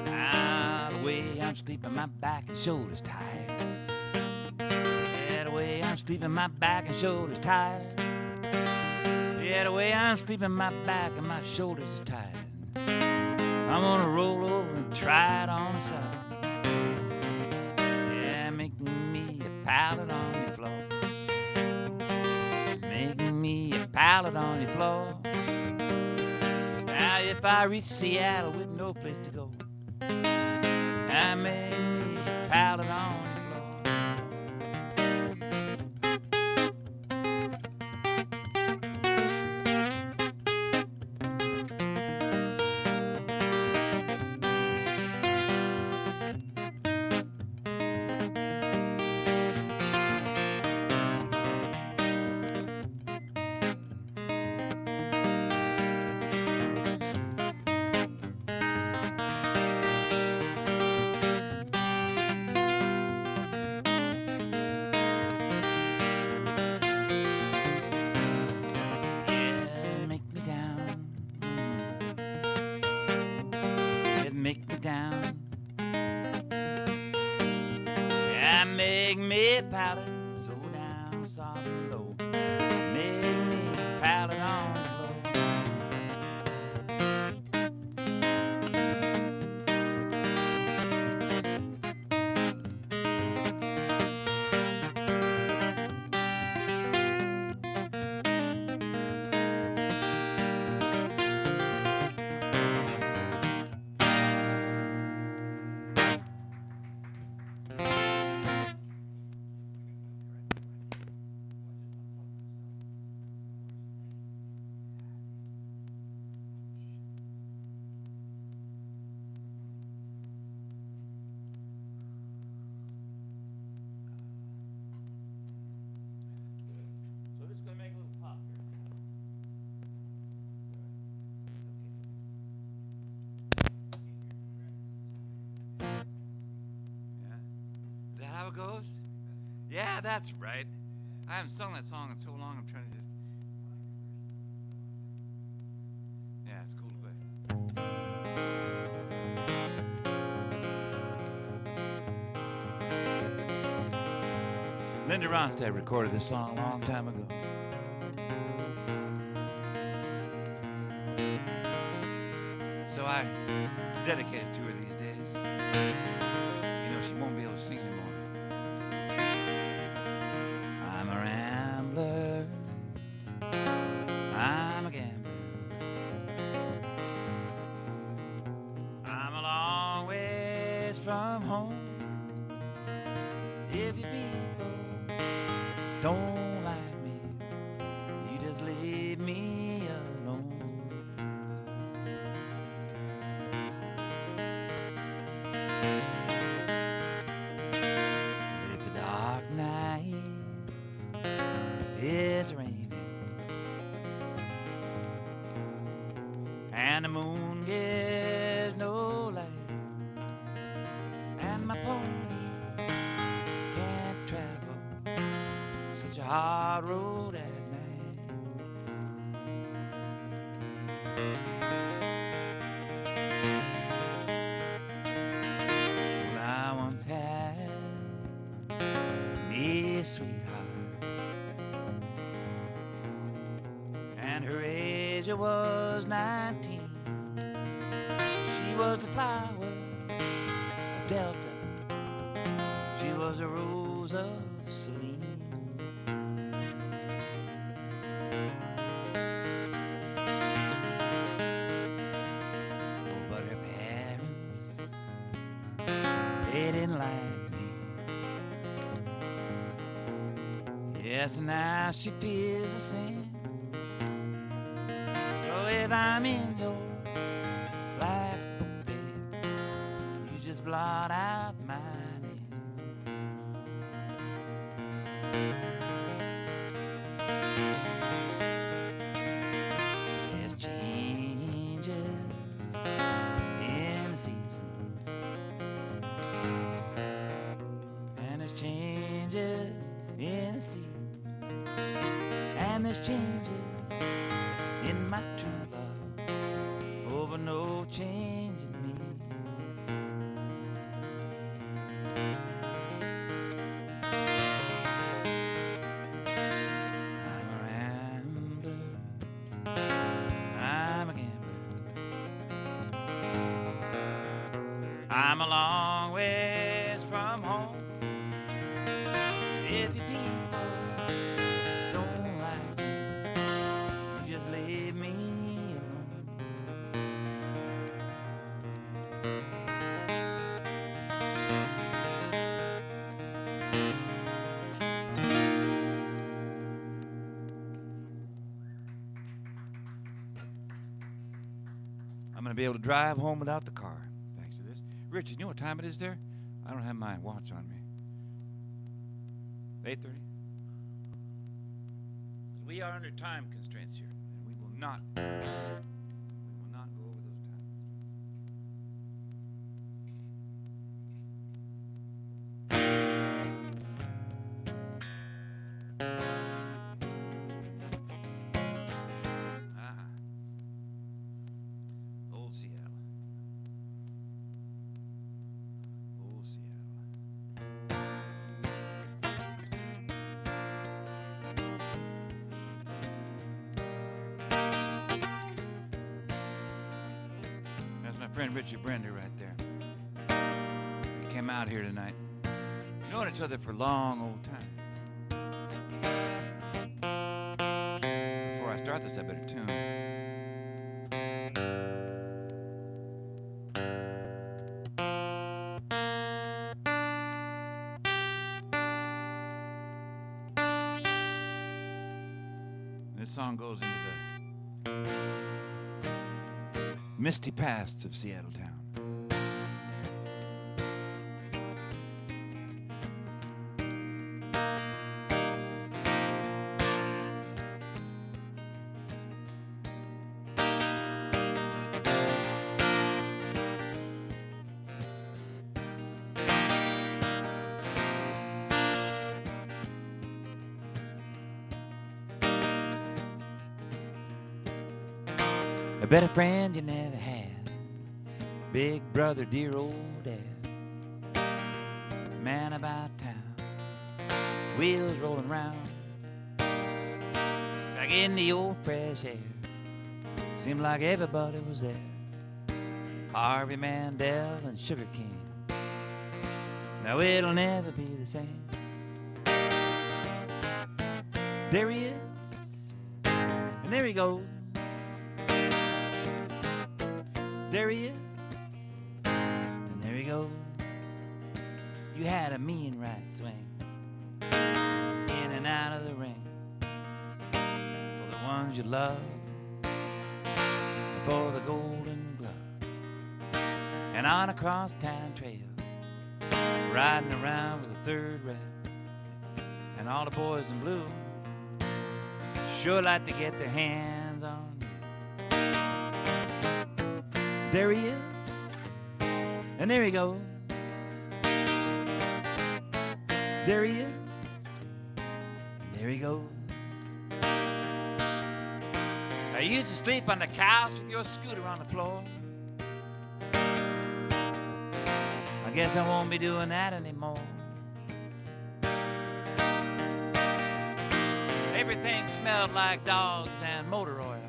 Now the way I'm sleeping, my back and shoulders tired. Yeah, the way I'm sleeping, my back and shoulders tired. Yeah, the way I'm sleeping, my back and my shoulders are tired. I'm gonna roll over and try it on the side. Yeah, make me a pallet on your floor. Make me a pallet on your floor. Now if I reach Seattle with no place to go, I make me a pallet on your floor. Make me down. Yeah, make me a pallet, so down, soft and low. Make me a pallet on the floor. how it goes? Yeah, that's right. I haven't sung that song in so long. I'm trying to just. Yeah, it's cool to play. Linda Ronstadt recorded this song a long time ago. So I dedicate it to her these days. You know, she won't be able to sing anymore. I'm a rambler. I'm a gambler. I'm a long ways from home. If you people don't like me, you just leave me alone. It's a dark night, it's raining, and the moon gives no light, and my pony can't travel such a hard road at night. Well, I once had me a sweetheart, and her age was 19. She was the flower of Delta. She was a rose of Celine. Oh, but her parents, they didn't like me. Yes, and now she feels the same. So if I'm in your black book, babe, you just blot out my name. There's changes in the seasons, and there's changes in the sea, and there's changes in my true love over no change in me. I'm a rambler, I'm a gambler, I'm a long ways from home. If you people don't like me, you just leave me alone. I'm going to be able to drive home without the car, thanks to this. Richard, you know what time it is there? I don't have my watch on me. 8:30? We are under time constraints here, and we will not go over those times. Old Seattle. Old Seattle. That's my friend Richard Brender right there. He came out here tonight. We've known each other for a long old time. Before I start this, I better tune. This song goes into the misty pasts of Seattle town. a better friend you never had. Big brother, dear old dad. Man about town, wheels rolling round. Back in the old fresh air, seemed like everybody was there. Harvey Mandel and Sugar King. Now it'll never be the same. There he is, and there he goes. There he is, and there he goes. You had a mean right swing, in and out of the ring, for the ones you love, for the Golden Glove, and on a crosstown trail, riding around with a third rail, and all the boys in blue sure like to get their hands on you. There he is, and there he goes. There he is, and there he goes. I used to sleep on the couch with your scooter on the floor. I guess I won't be doing that anymore. Everything smelled like dogs and motor oil.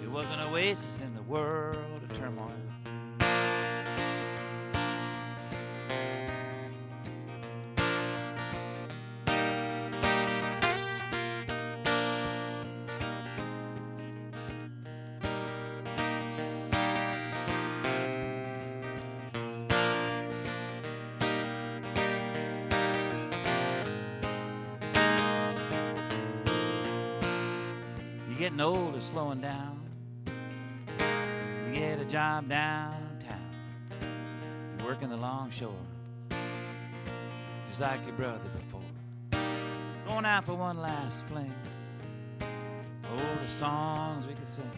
It was an oasis in the world of turmoil. You're getting old or slowing down. You get a job downtown. You're working the longshore, just like your brother before. Going out for one last fling. Oh, the songs we could sing,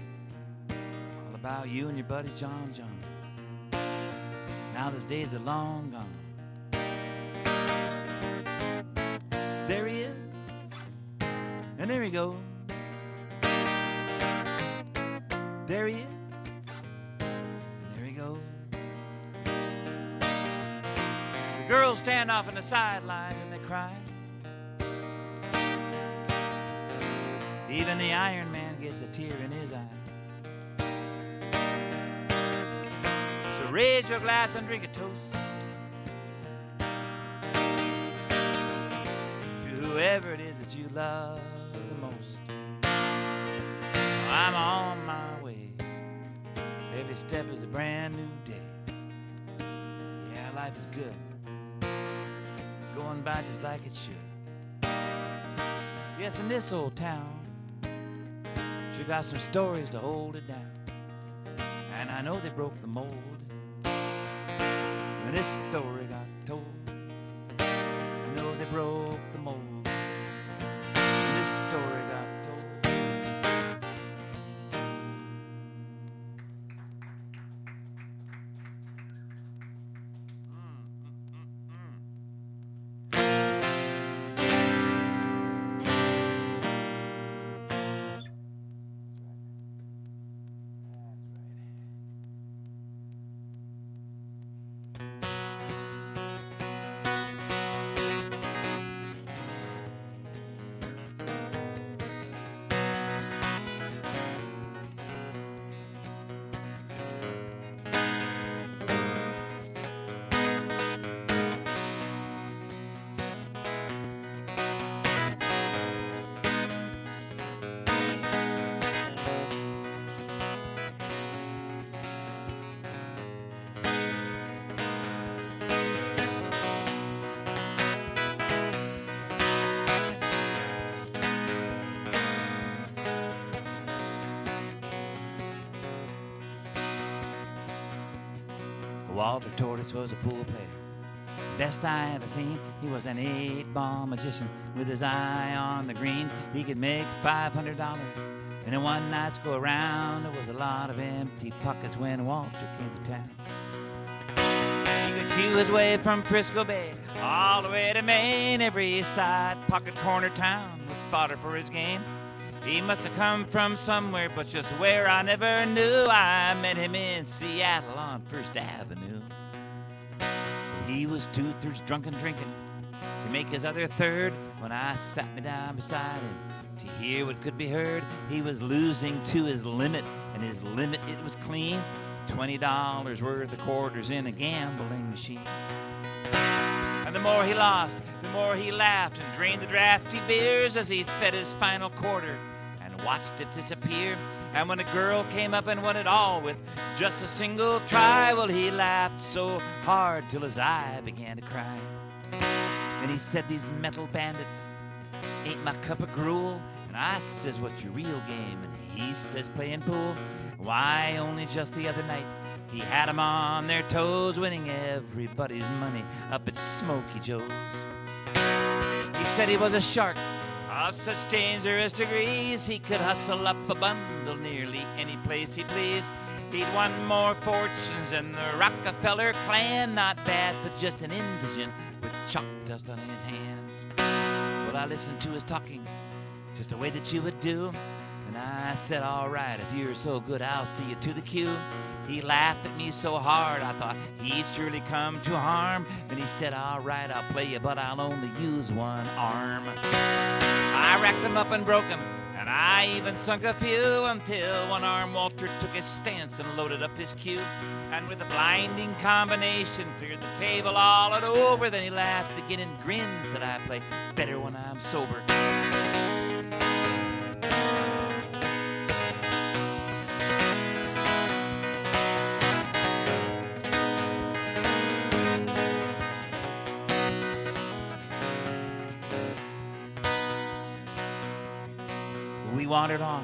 all about you and your buddy John John. Now those days are long gone. There he is, and there he goes. There he is, and there he goes. The girls stand off on the sidelines and they cry. Even the Iron Man gets a tear in his eye. So raise your glass and drink a toast to whoever it is that you love the most. I'm on my way. Every step is a brand new day. Yeah, life is good, going by just like it should. Yes, in this old town, sure got some stories to hold it down. And I know they broke the mold when this story got told. I know they broke the mold when this story got told. Walter Tortoise was a pool player, best I ever seen. He was an 8-ball magician with his eye on the green. He could make $500 in a one night's go around. There was a lot of empty pockets when Walter came to town. He could cue his way from Frisco Bay all the way to Maine. Every side pocket corner town was fodder for his game. He must have come from somewhere, but just where I never knew. I met him in Seattle on First Avenue. He was 2/3 drunk and drinking to make his other third. When I sat me down beside him to hear what could be heard, he was losing to his limit, and his limit, it was clean. $20 worth of quarters in a gambling machine. And the more he lost, the more he laughed and drained the drafty beers as he fed his final quarter and watched it disappear. And when a girl came up and won it all with just a single try, well, he laughed so hard till his eye began to cry. And he said, these metal bandits ain't my cup of gruel. And I says, what's your real game? And he says, playing pool. Why, only just the other night, he had 'em on their toes, winning everybody's money up at Smokey Joe's. He said he was a shark of such dangerous degrees, he could hustle up a bundle nearly any place he pleased. He'd won more fortunes than the Rockefeller clan, not bad for just an indigent with chalk dust on his hands. Well, I listened to his talking just the way that you would do, and I said, all right, if you're so good, I'll see you to the queue. He laughed at me so hard, I thought he'd surely come to harm. And he said, all right, I'll play you, but I'll only use one arm. I racked him up and broke him, and I even sunk a few, until one arm Walter took his stance and loaded up his cue. And with a blinding combination, cleared the table all and over. Then he laughed again and grins that I play better when I'm sober. We wandered off,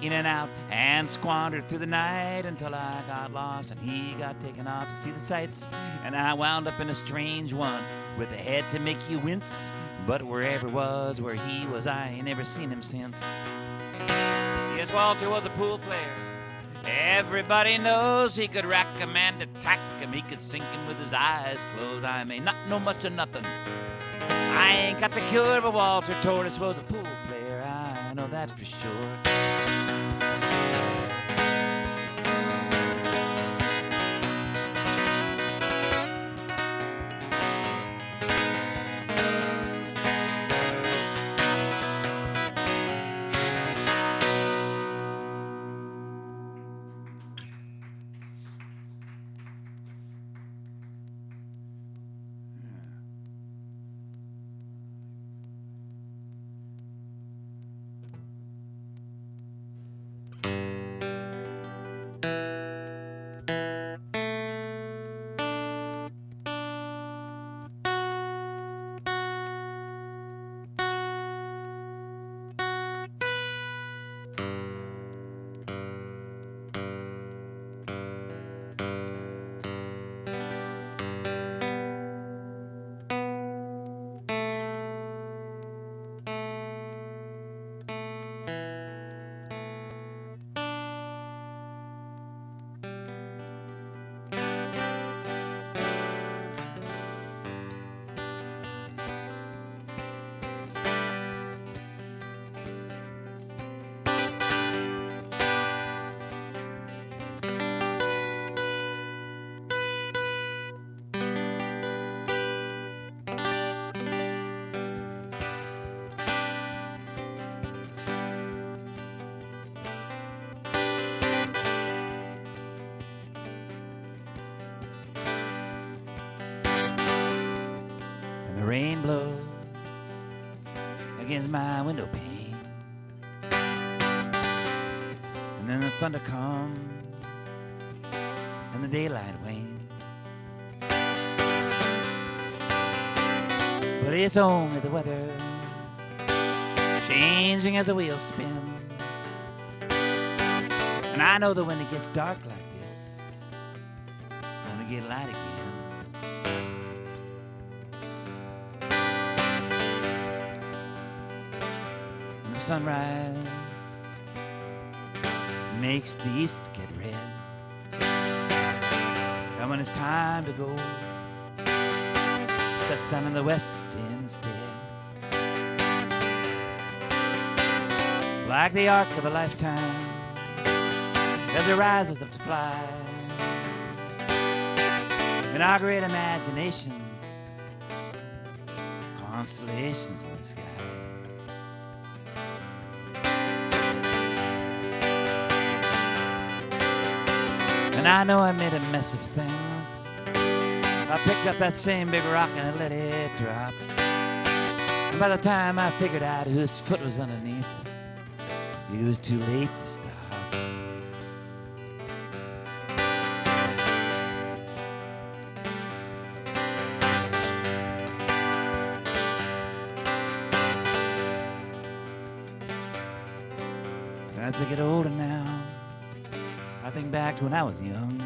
in and out, and squandered through the night until I got lost and he got taken off to see the sights. And I wound up in a strange one with a head to make you wince. But wherever was where he was, I ain't never seen him since. Yes, Walter was a pool player. Everybody knows he could rack a man to tack him. He could sink him with his eyes closed. I may not know much of nothing. I ain't got the cure, but Walter Torres was a pool player. I know that for sure. The rain blows against my window pane, and then the thunder comes and the daylight wanes. But it's only the weather changing as the wheel spins, and I know that when it gets dark like this, it's gonna get light again. Sunrise makes the east get red, and when it's time to go, sets down in the west instead. like the arc of a lifetime as it rises up to fly. In our great imaginations, constellations in the sky. And I know I made a mess of things. I picked up that same big rock and I let it drop. And by the time I figured out whose foot was underneath, it was too late to stop. As I get older now, I think back to when I was young,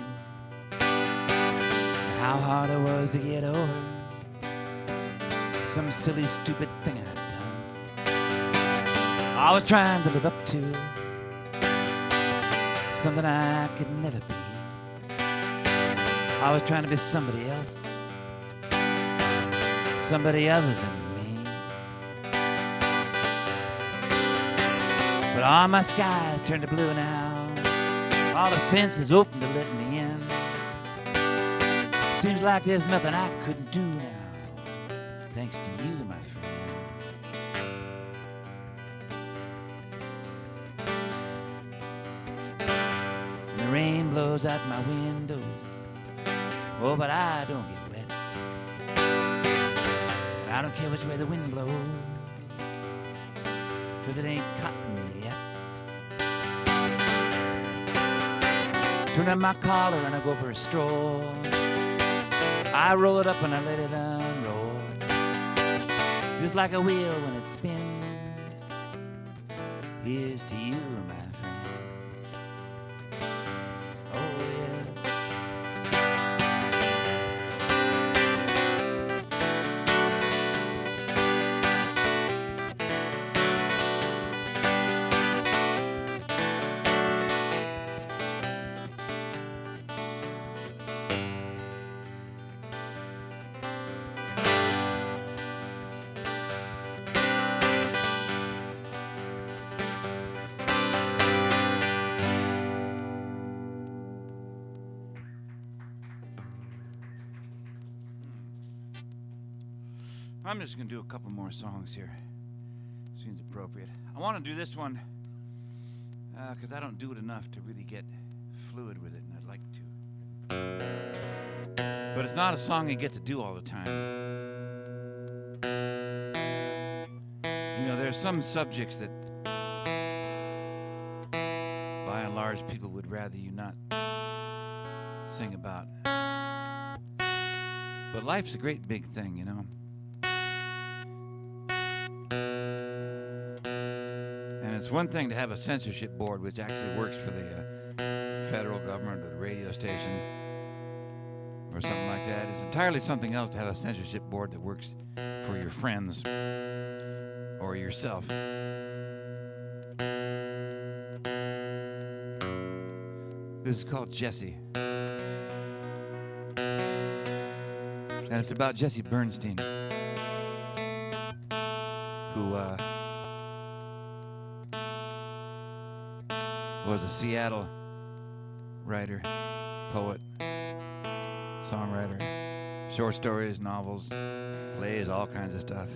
how hard it was to get over some silly, stupid thing I'd done. I was trying to live up to something I could never be. I was trying to be somebody else, somebody other than me. But all my skies turned to blue now. All the fences open to let me in. Seems like there's nothing I couldn't do now, thanks to you, my friend. And the rain blows out my windows, oh, but I don't get wet. And I don't care which way the wind blows, 'cause it ain't caught me yet. Turn on my collar and I go for a stroll. I roll it up and I let it unroll, just like a wheel when it spins. Here's to you, my friend. Oh, yes. I'm just going to do a couple more songs here. Seems appropriate. I want to do this one because I don't do it enough to really get fluid with it, and I'd like to. But it's not a song you get to do all the time. You know, there are some subjects that, by and large, people would rather you not sing about. But life's a great big thing, you know. And it's one thing to have a censorship board which actually works for the federal government or the radio station or something like that. It's entirely something else to have a censorship board that works for your friends or yourself. This is called Jesse. And it's about Jesse Bernstein, who was a Seattle writer, poet, songwriter, short stories, novels, plays, all kinds of stuff.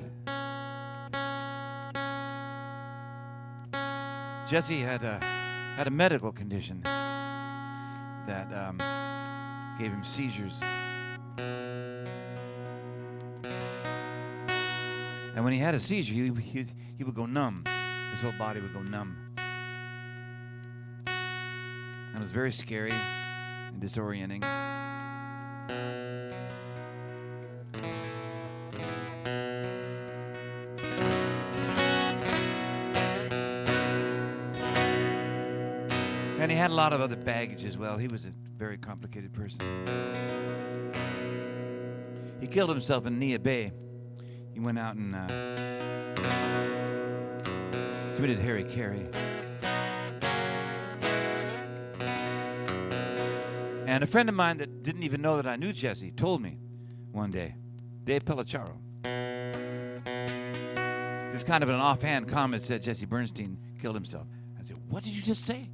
Jesse had a medical condition that gave him seizures. And when he had a seizure, he would go numb. His whole body would go numb. And it was very scary and disorienting. And he had a lot of other baggage as well. He was a very complicated person. He killed himself in Nia Bay. He went out and committed hara-kiri. And a friend of mine that didn't even know that I knew Jesse told me one day, Dave Pellicciaro, just kind of an offhand comment, said Jesse Bernstein killed himself. I said, what did you just say?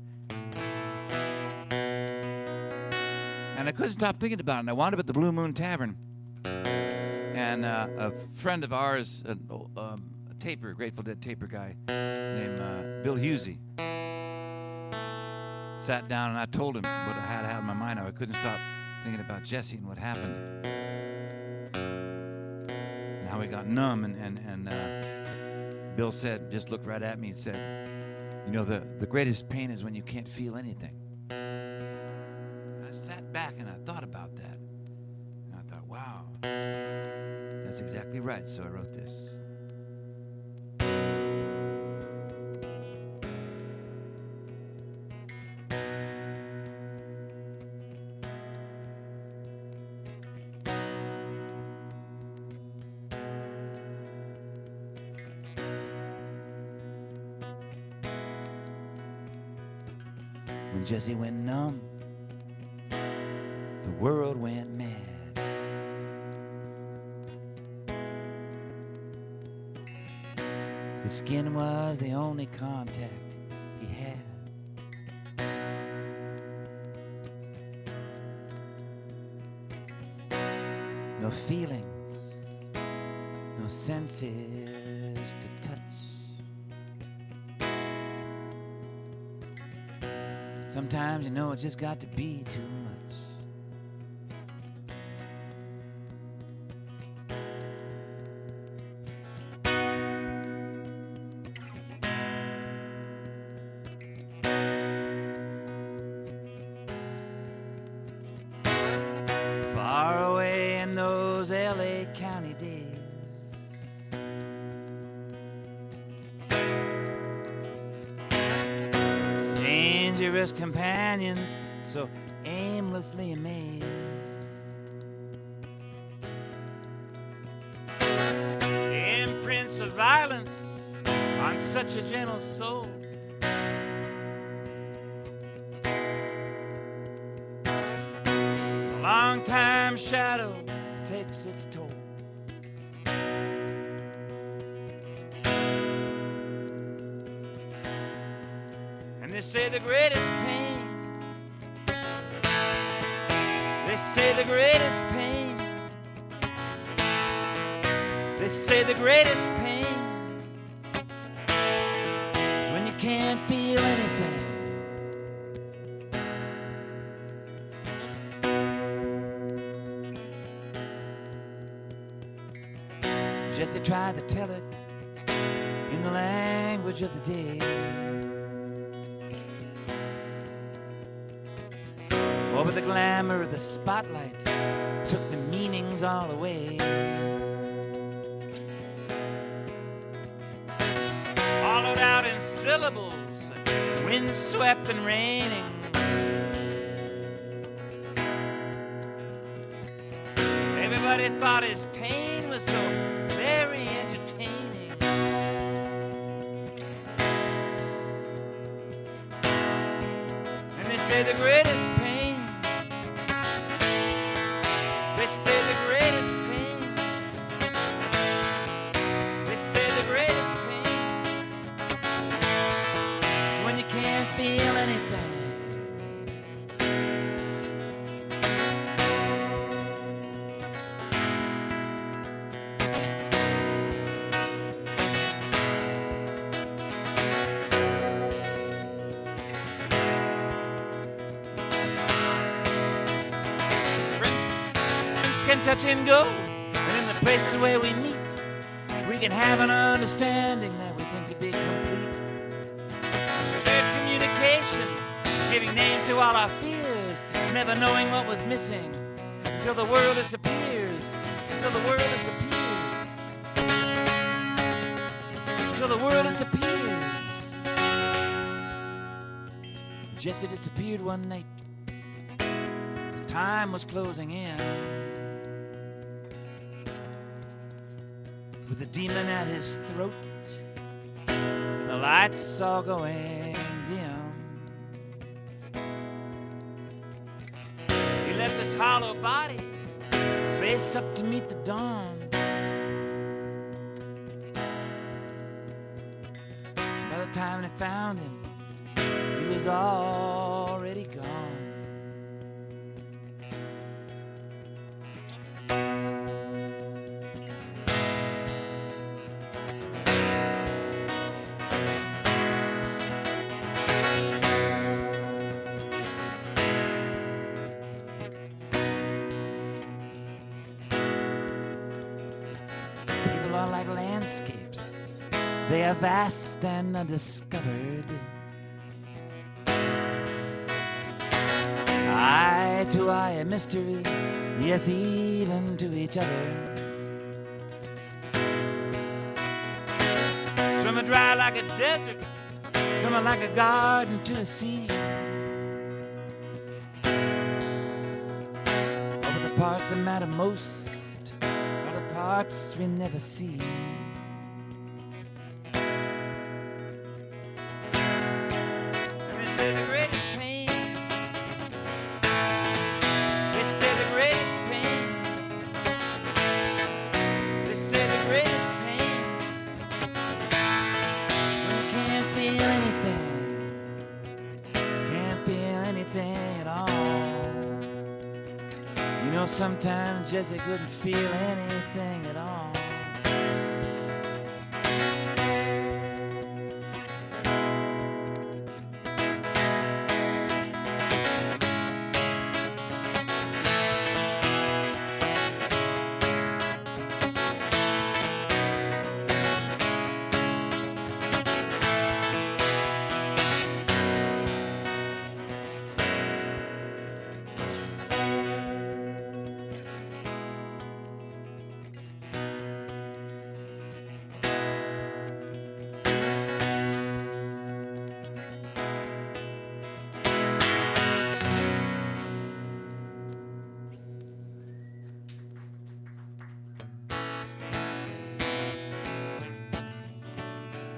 And I couldn't stop thinking about it. And I wound up at the Blue Moon Tavern. And a friend of ours, a taper, Grateful Dead taper guy named Bill Husey, sat down and I told him what I had in my mind. I couldn't stop thinking about Jesse and what happened. And how he got numb. And Bill said, just looked right at me and said, you know, the greatest pain is when you can't feel anything. I sat back and I thought about that. And I thought, wow, that's exactly right. So I wrote this. When Jesse went numb, the world went mad. His skin was the only contact he had. No feelings, no senses to touch. Sometimes you know it's just got to be too much. Far away in those LA County days, dangerous companions so aimlessly amazed, imprints of violence on such a gentle soul. A long time shadow takes its toll. And they say the greatest pain, they say the greatest pain, they say the greatest pain is when you can't feel anything. Jesse tried to tell it in the language of the day. Oh, but the glamour of the spotlight took the meanings all away. Hollowed out in syllables, windswept and raining. Everybody thought his pain was so very entertaining. And they say the greatest pain, they say the greatest pain, they say the greatest pain is when you can't feel anything. Can touch and go, and in the places where we meet, we can have an understanding that we think to be complete. Shared communication, giving names to all our fears, never knowing what was missing until the world disappears, until the world disappears, until the world disappears. Jesse disappeared one night as time was closing in, with the demon at his throat and the lights all going dim. He left his hollow body, face up to meet the dawn. By the the time they found him, he was already gone. People are like landscapes. They are vast and undiscovered. Eye to eye a mystery, yes, even to each other. Some are dry like a desert, some are like a garden to the sea. But the parts that matter most are the parts we never see. Sometimes Jesse couldn't feel anything at all.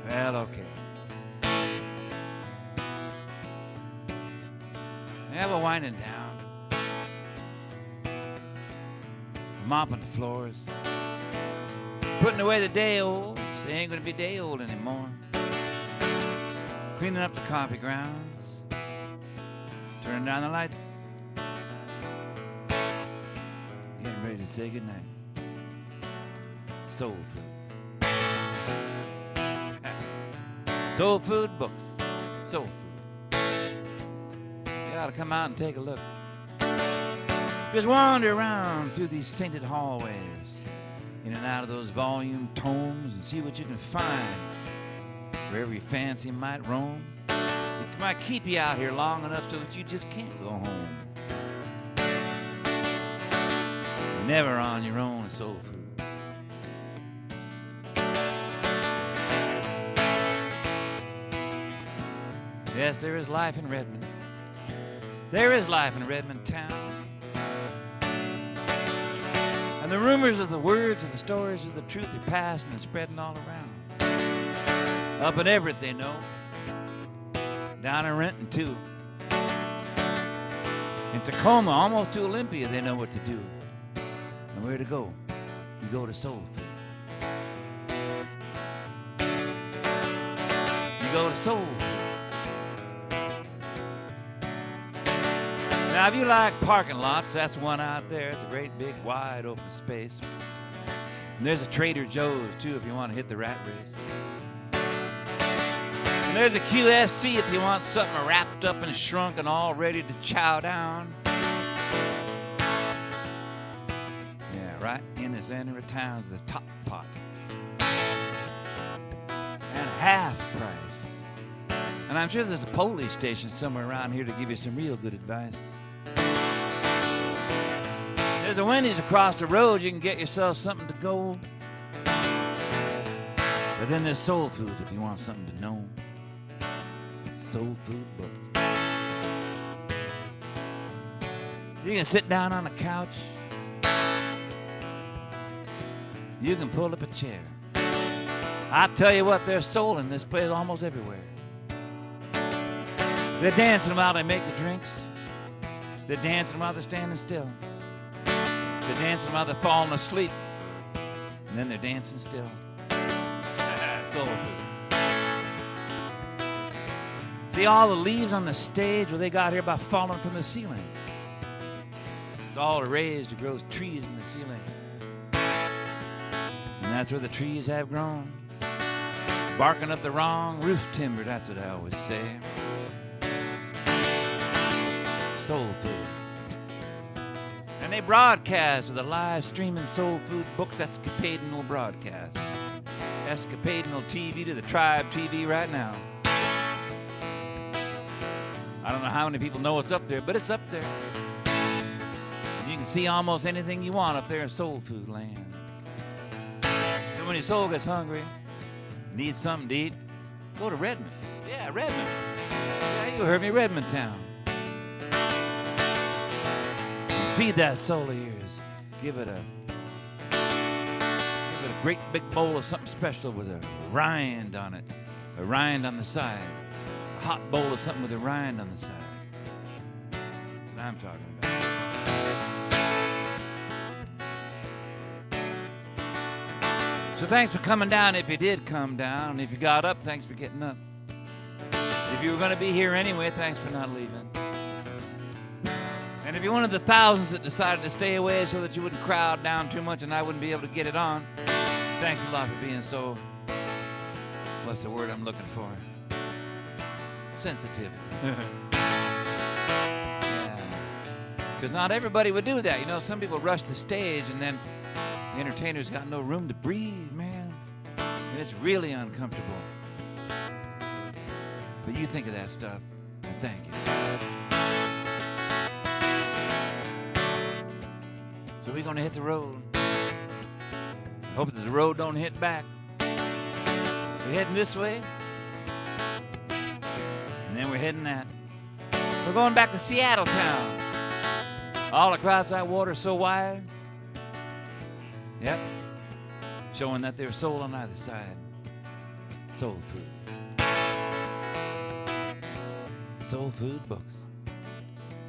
Well, okay. Yeah, we're winding down. Mopping the floors. Putting away the day olds. They ain't gonna be day old anymore. Cleaning up the coffee grounds. Turning down the lights. Getting ready to say goodnight. Soul food. Soul food books. Soul food. You ought to come out and take a look. Just wander around through these sainted hallways, in and out of those volume tomes, and see what you can find wherever your fancy might roam. It might keep you out here long enough so that you just can't go home. Never on your own, soul food. Yes, there is life in Redmond. There is life in Redmond town. And the rumors of the words of the stories of the truth are passing and spreading all around. Up in Everett they know. Down in Renton too. In Tacoma, almost to Olympia, they know what to do. And where to go? You go to Soul Food. You go to Soul Food. Now, if you like parking lots, that's one out there. It's a great, big, wide open space. And there's a Trader Joe's, too, if you want to hit the rat race. And there's a QSC if you want something wrapped up and shrunk and all ready to chow down. Yeah, right in the center of town is the Top Pot. And half price. And I'm sure there's a police station somewhere around here to give you some real good advice. There's a Wendy's across the road. You can get yourself something to go. But then there's Soul Food if you want something to know. Soul Food books. You can sit down on a couch. You can pull up a chair. I tell you what, there's soul in this place almost everywhere. They're dancing while they make the drinks. They're dancing while they're standing still. They're dancing while they're falling asleep. And then they're dancing still. Soul food. See all the leaves on the stage, well, they got here by falling from the ceiling. It's all raised to grow trees in the ceiling. And that's where the trees have grown. Barking up the wrong roof timber, that's what I always say. Soul food. And they broadcast with a live streaming Soul Food Books Escapadinal broadcast. Escapadinal TV to the Tribe TV right now. I don't know how many people know it's up there, but it's up there. And you can see almost anything you want up there in Soul Food Land. So when your soul gets hungry, needs something to eat, go to Redmond. Yeah, Redmond. Yeah, you heard me, Redmond Town. Feed that soul of yours. Give it a great big bowl of something special with a rind on it. A rind on the side. A hot bowl of something with a rind on the side. That's what I'm talking about. So thanks for coming down if you did come down. If you got up, thanks for getting up. If you were going to be here anyway, thanks for not leaving. And if you're one of the thousands that decided to stay away so that you wouldn't crowd down too much and I wouldn't be able to get it on, thanks a lot for being so, what's the word I'm looking for? Sensitive. Yeah. Because not everybody would do that. You know, some people rush the stage and then the entertainer's got no room to breathe, man. And it's really uncomfortable. But you think of that stuff, and thank you. So we're going to hit the road. Hope that the road don't hit back. We're heading this way. And then we're heading that. We're going back to Seattle town. All across that water so wide. Yep. Showing that there's soul on either side. Soul food. Soul food books.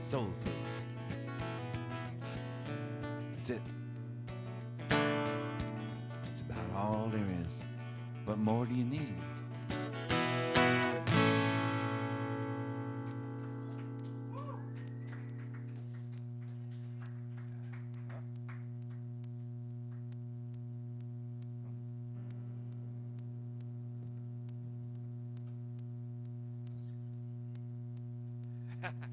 Soul food. That's it. It's about all there is. What more do you need? Ha ha.